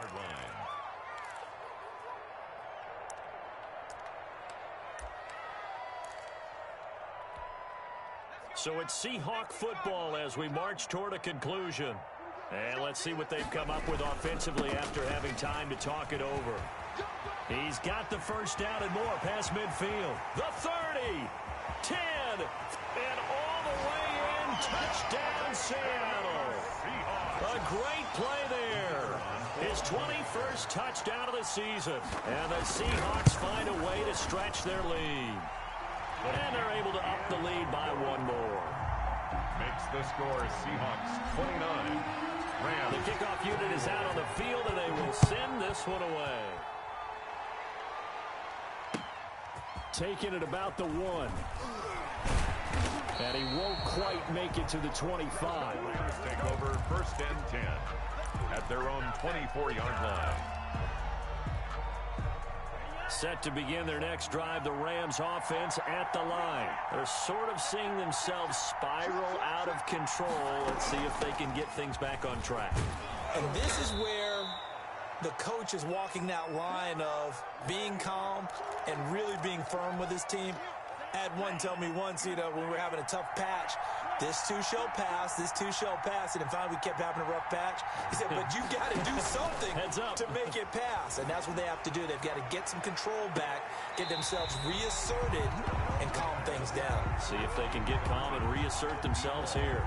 So it's Seahawk football as we march toward a conclusion. And let's see what they've come up with offensively after having time to talk it over. He's got the first down and more past midfield. The 30, 10, and all the way in. Touchdown, Seattle. A great play there. His 21st touchdown of the season. And the Seahawks find a way to stretch their lead. And they're able to up the lead by 1 more. Makes the score Seahawks 29. The kickoff unit is out on the field, and they will send this one away. Taking it about the 1. And he won't quite make it to the 25. Players take over 1st and 10 at their own 24-yard line. Set to begin their next drive, the Rams offense at the line. They're sort of seeing themselves spiral out of control. Let's see if they can get things back on track. And this is where the coach is walking that line of being calm and really being firm with his team. Had one tell me once, when we were having a tough patch, this too shall pass, this too shall pass, and then finally we kept having a rough patch. He said, but you've got to do something to make it pass, and that's what they have to do. They've got to get some control back, get themselves reasserted, and calm things down. See if they can get calm and reassert themselves here.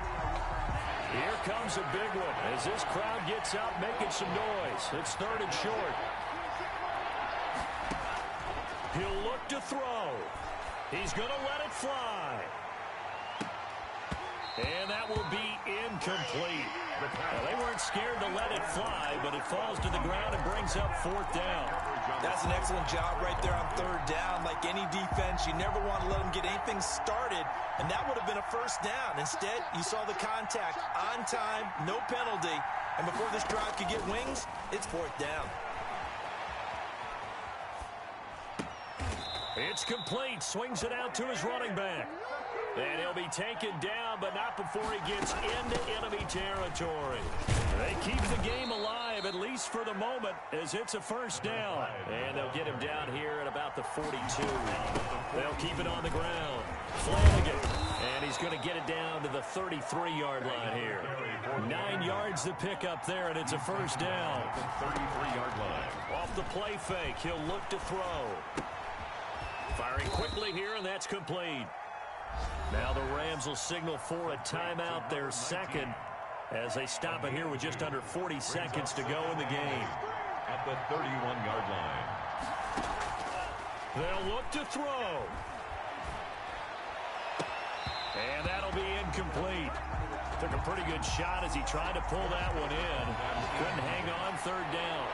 Here comes a big one as this crowd gets out making some noise. It's 3rd and short. He'll look to throw. He's going to let it fly. And that will be incomplete. Well, they weren't scared to let it fly, but it falls to the ground and brings up 4th down. That's an excellent job right there on 3rd down. Like any defense, you never want to let them get anything started, and that would have been a 1st down. Instead, you saw the contact on time, no penalty, and before this drive could get wings, it's 4th down. It's complete. Swings it out to his running back. And he'll be taken down, but not before he gets into enemy territory. They keep the game alive, at least for the moment, as it's a 1st down. And they'll get him down here at about the 42. They'll keep it on the ground. Flanagan. And he's going to get it down to the 33-yard line here. 9 yards to pick up there, and it's a 1st down. 33-yard line. Off the play fake, he'll look to throw. Firing quickly here, and that's complete. Now the Rams will signal for a timeout, their 2nd, as they stop it here with just under 40 seconds to go in the game. At the 31-yard line. They'll look to throw. And that'll be incomplete. Took a pretty good shot as he tried to pull that one in. Couldn't hang on 3rd down.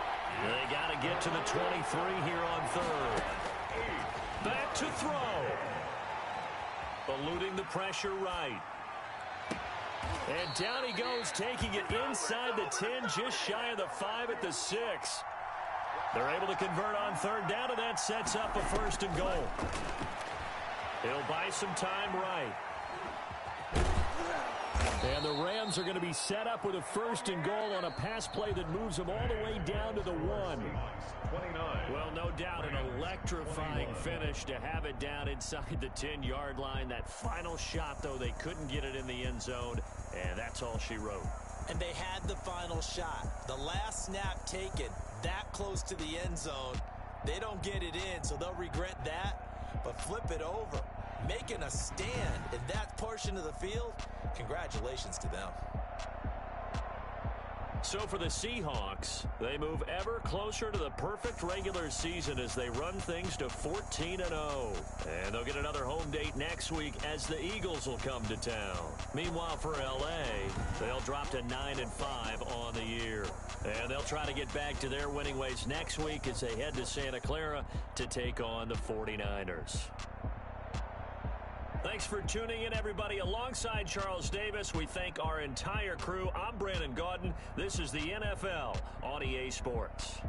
They got to get to the 23 here on 3rd. Back to throw. Eluding the pressure right. And down he goes, taking it inside the 10, just shy of the 5 at the 6. They're able to convert on 3rd down, and that sets up a 1st and goal. He'll buy some time right. And the Rams are going to be set up with a 1st and goal on a pass play that moves them all the way down to the 1. 29. Well, no doubt an electrifying finish to have it down inside the 10-yard line. That final shot, though, they couldn't get it in the end zone, and that's all she wrote. And they had the final shot. The last snap taken that close to the end zone. They don't get it in, so they'll regret that, but flip it over. Making a stand in that portion of the field, congratulations to them. So for the Seahawks, they move ever closer to the perfect regular season as they run things to 14-0. And they'll get another home date next week as the Eagles will come to town. Meanwhile, for L.A., they'll drop to 9-5 on the year. And they'll try to get back to their winning ways next week as they head to Santa Clara to take on the 49ers. Thanks for tuning in, everybody. Alongside Charles Davis, we thank our entire crew. I'm Brandon Gaudin. This is the NFL on EA Sports.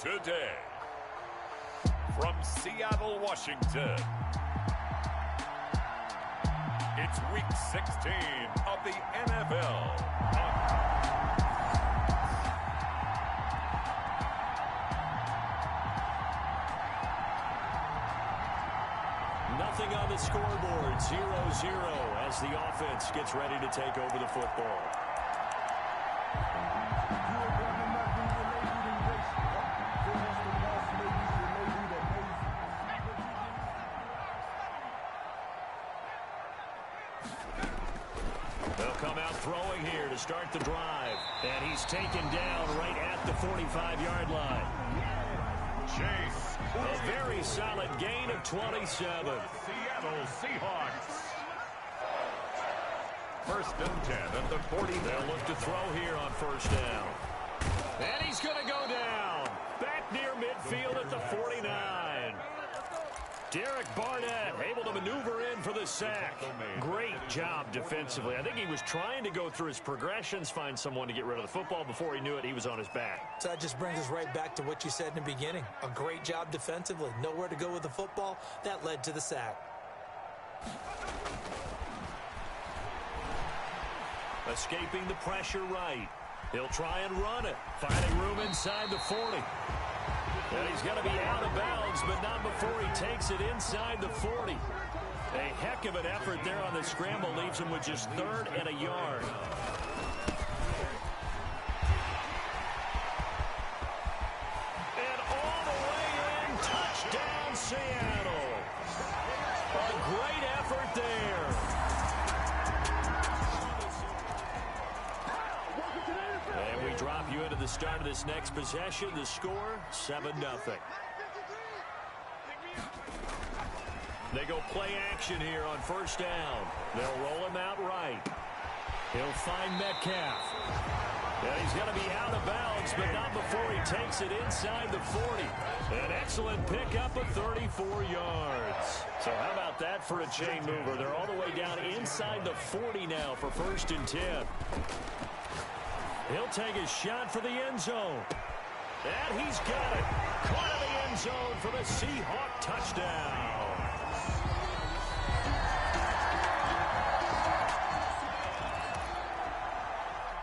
today. From Seattle, Washington, it's Week 16 of the NFL. Nothing on the scoreboard, 0-0 as the offense gets ready to take over the football. They'll come out throwing here to start the drive. And he's taken down right at the 45-yard line. Chase. A very solid gain of 27. Seattle Seahawks. First and 10 at the 40. They'll look to throw here on first down. And he's going to go down. Back near midfield at the 49. Derek Barnett able to maneuver in for the sack. Great job defensively. I think he was trying to go through his progressions, find someone to get rid of the football. Before he knew it, he was on his back. So that just brings us right back to what you said in the beginning. A great job defensively. Nowhere to go with the football. That led to the sack. Escaping the pressure right. He'll try and run it. Finding room inside the 40. And he's going to be out of bounds, but not before he takes it inside the 40. A heck of an effort there on the scramble. Leaves him with just 3rd and a yard. And all the way in, touchdown Seattle. A great effort there. And we drop you into the start of this next possession. The score, 7-0. They go play action here on first down. They'll roll him out right. He'll find Metcalf. And he's going to be out of bounds, but not before he takes it inside the 40. An excellent pickup of 34 yards. So how about that for a chain mover? They're all the way down inside the 40 now for 1st and 10. He'll take his shot for the end zone. And he's got it. Caught in the end zone for the Seahawk touchdown.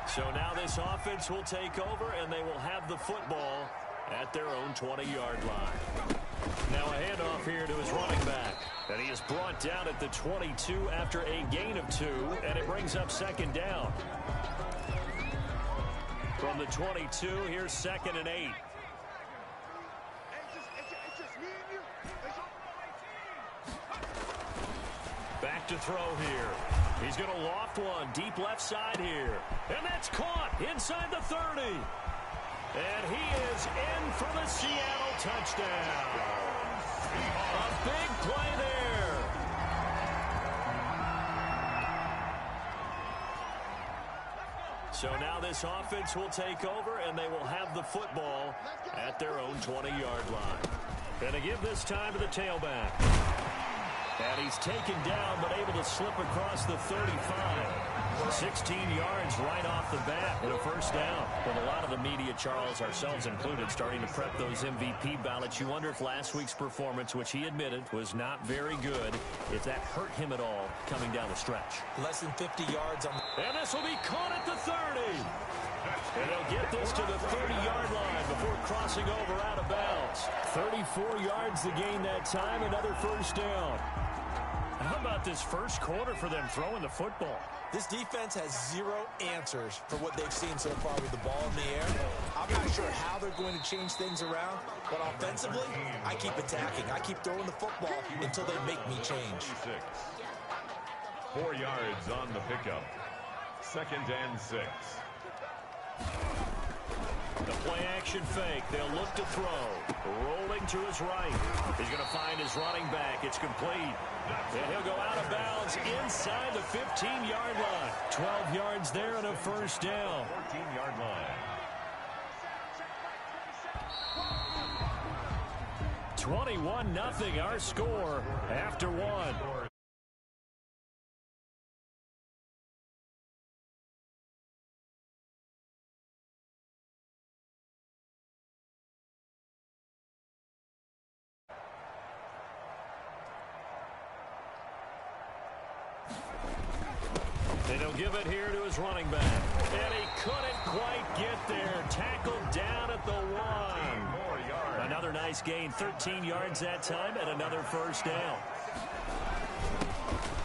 So now this offense will take over, and they will have the football at their own 20-yard line. Now a handoff here to his running back. And he is brought down at the 22 after a gain of 2, and it brings up 2nd down. From the 22, here's 2nd and 8. Back to throw here. He's going to loft one deep left side here. And that's caught inside the 30. And he is in for the Seattle touchdown. A big play there. So now this offense will take over, and they will have the football at their own 20-yard line. And to give this time to the tailback. And he's taken down, but able to slip across the 35. 16 yards right off the bat and a first down. With a lot of the media, Charles, ourselves included, starting to prep those MVP ballots, you wonder if last week's performance, which he admitted was not very good, if that hurt him at all coming down the stretch. Less than 50 yards on the... And this will be caught at the 30. And they'll get this to the 30-yard line before crossing over out of bounds. 34 yards to gain that time, another first down. How about this first quarter for them throwing the football? This defense has 0 answers for what they've seen so far with the ball in the air. I'm not sure how they're going to change things around, but offensively, I keep attacking. I keep throwing the football until they make me change. 4 yards on the pickup. 2nd and 6. The play-action fake. They'll look to throw. Rolling to his right. He's going to find his running back. It's complete. And he'll go out of bounds inside the 15-yard line. 12 yards there and a first down. 14-yard line. 21-0 our score after 1. And he'll give it here to his running back. And he couldn't quite get there. Tackled down at the 1. Another nice gain, 13 yards that time, and another first down.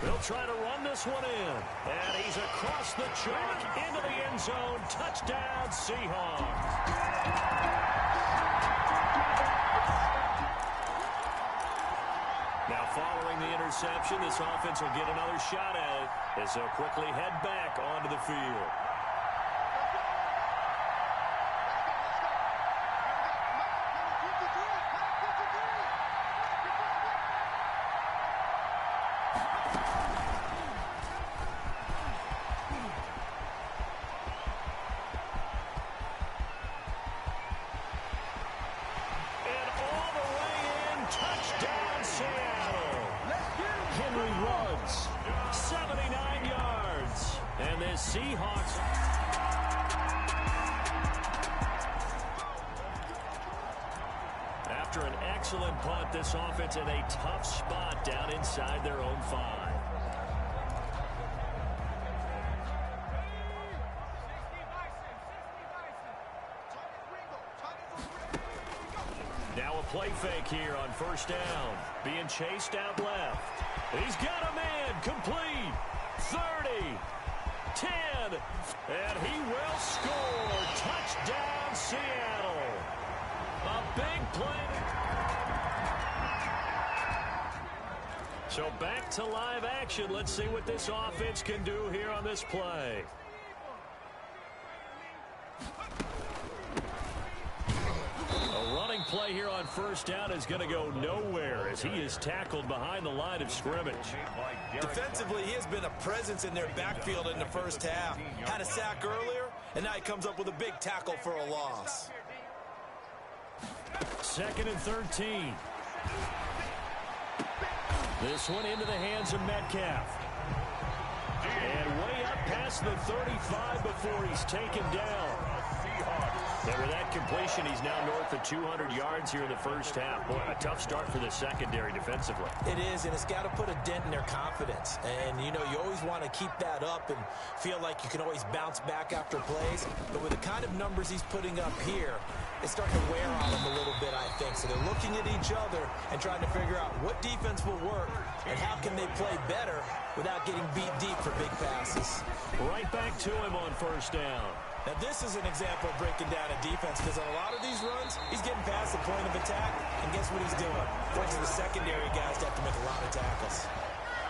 They'll try to run this one in. And he's across the chalk into the end zone. Touchdown, Seahawks. Now, following the interception, this offense will get another shot at it as they'll quickly head back onto the field. Seahawks. After an excellent punt, this offense in a tough spot down inside their own 5. Now a play fake here on first down. Being chased out left. He's got a man. Complete. 30. 10, and he will score. Touchdown, Seattle. A big play. So back to live action. Let's see what this offense can do here on this play. A running play here on first down is going to go nowhere as he is tackled behind the line of scrimmage. Defensively, he has been a presence in their backfield in the first half. Had a sack earlier, and now he comes up with a big tackle for a loss. 2nd and 13. This one into the hands of Metcalf. And way up past the 35 before he's taken down. And with that completion, he's now north of 200 yards here in the first half. Boy, a tough start for the secondary defensively. It is, and it's got to put a dent in their confidence. And, you know, you always want to keep that up and feel like you can always bounce back after plays. But with the kind of numbers he's putting up here, it's starting to wear on them a little bit, I think. So they're looking at each other and trying to figure out what defense will work and how can they play better without getting beat deep for big passes. Right back to him on first down. Now, this is an example of breaking down a defense because on a lot of these runs, he's getting past the point of attack, and guess what he's doing? Forcing the secondary guys to have to make a lot of tackles.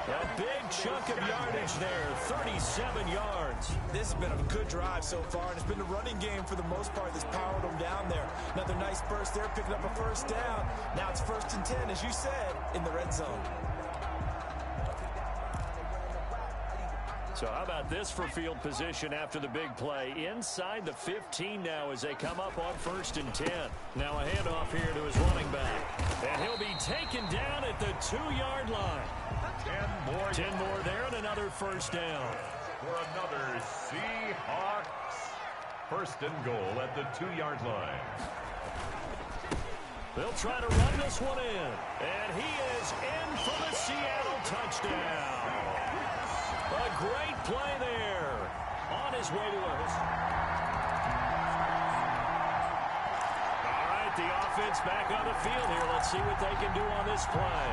A big chunk of yardage there, 37 yards. This has been a good drive so far, and it's been the running game for the most part that's powered them down there. Another nice burst there, picking up a first down. Now it's 1st and 10, as you said, in the red zone. So how about this for field position after the big play? Inside the 15 now as they come up on 1st and 10. Now a handoff here to his running back. And he'll be taken down at the 2-yard line. 10 more there and another first down. For another Seahawks 1st and goal at the 2-yard line. They'll try to run this one in. And he is in for the Seattle touchdown. A great play there. On his way to us. All right, the offense back on the field here. Let's see what they can do on this play.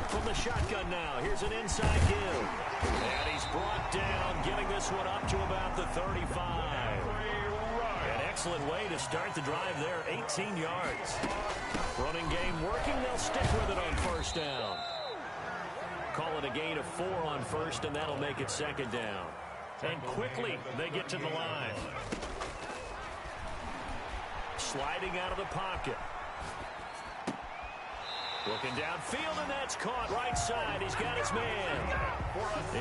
From the shotgun now, here's an inside give. And he's brought down, getting this one up to about the 35. Excellent way to start the drive there, 18 yards. Running game working, they'll stick with it on first down. Call it a gain of 4 on first, and that'll make it 2nd down. And quickly, they get to the line. Sliding out of the pocket. Looking downfield, and that's caught right side. He's got his man.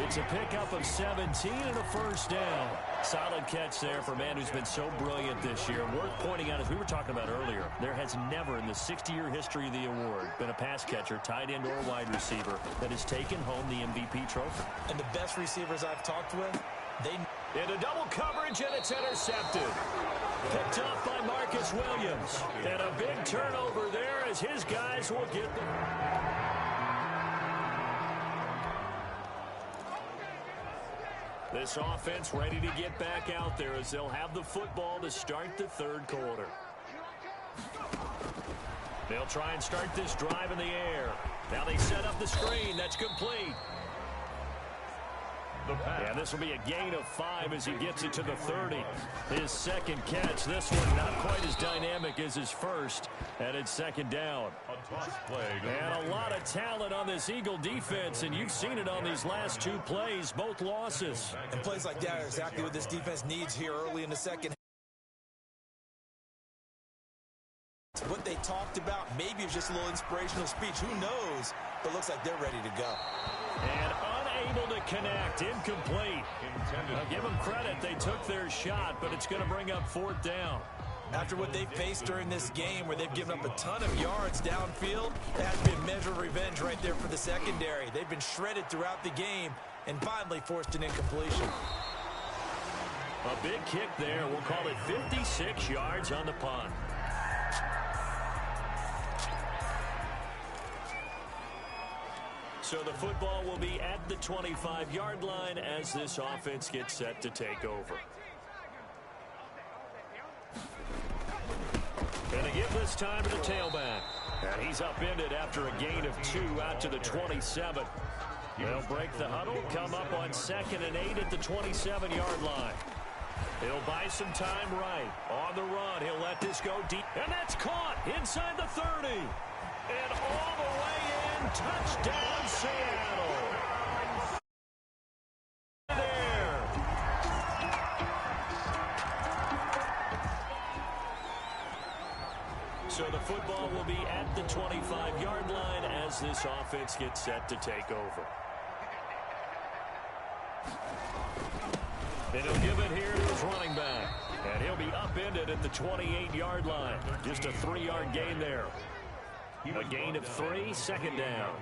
It's a pickup of 17 and a first down. Solid catch there for a man who's been so brilliant this year. Worth pointing out, as we were talking about earlier, there has never in the 60-year history of the award been a pass catcher, tight end, or wide receiver that has taken home the MVP trophy. And the best receivers I've talked with, they... Into double coverage, and it's intercepted. Picked off by Marcus Williams. And a big turnover there as his guys will get the... This offense ready to get back out there as they'll have the football to start the third quarter. They'll try and start this drive in the air. Now they set up the screen. That's complete. And this will be a gain of 5 as he gets it to the 30. His second catch. This one not quite as dynamic as his first. And it's second down. And a lot of talent on this Eagle defense, and you've seen it on these last 2 plays, both losses. And plays like that are exactly what this defense needs here early in the second. What they talked about, maybe it's just a little inspirational speech. Who knows? But looks like they're ready to go. And unable to connect. Incomplete. I'll give them credit. They took their shot, but it's going to bring up 4th down. After what they've faced during this game where they've given up a ton of yards downfield, that has to be a measure of revenge right there for the secondary. They've been shredded throughout the game and finally forced an incompletion. A big kick there. We'll call it 56 yards on the punt. So the football will be at the 25-yard line as this offense gets set to take over. And they give this time to the tailback. And he's upended after a gain of 2 out to the 27. They'll break the huddle, come up on 2nd and 8 at the 27-yard line. He'll buy some time right. On the run, he'll let this go deep. And that's caught inside the 30. And all the way in, touchdown Seattle. There. So the football will be at the 25-yard line as this offense gets set to take over. And he'll give it here to his running back. And he'll be upended at the 28-yard line. Just a 3-yard gain there. A gain of 3, second down.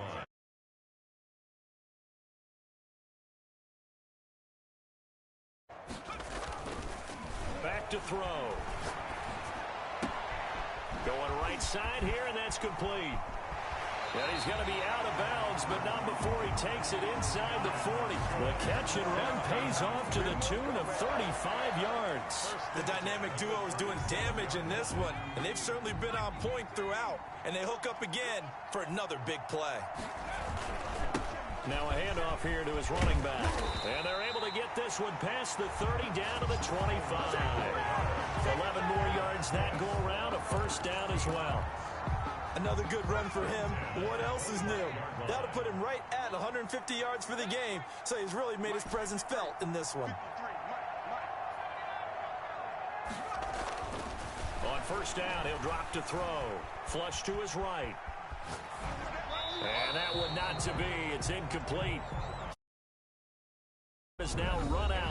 Back to throw. Going right side here, and that's complete. And he's going to be out of bounds, but not before he takes it inside the 40. The catch and run pays off to the tune of 35 yards. The dynamic duo is doing damage in this one, and they've certainly been on point throughout. And they hook up again for another big play. Now a handoff here to his running back. And they're able to get this one past the 30 down to the 25. 11 more yards that go around, a first down as well. Another good run for him. What else is new? That'll put him right at 150 yards for the game, so he's really made his presence felt in this one. On first down, he'll drop to throw. Flush to his right. And that one not to be. It's incomplete. Is now run out.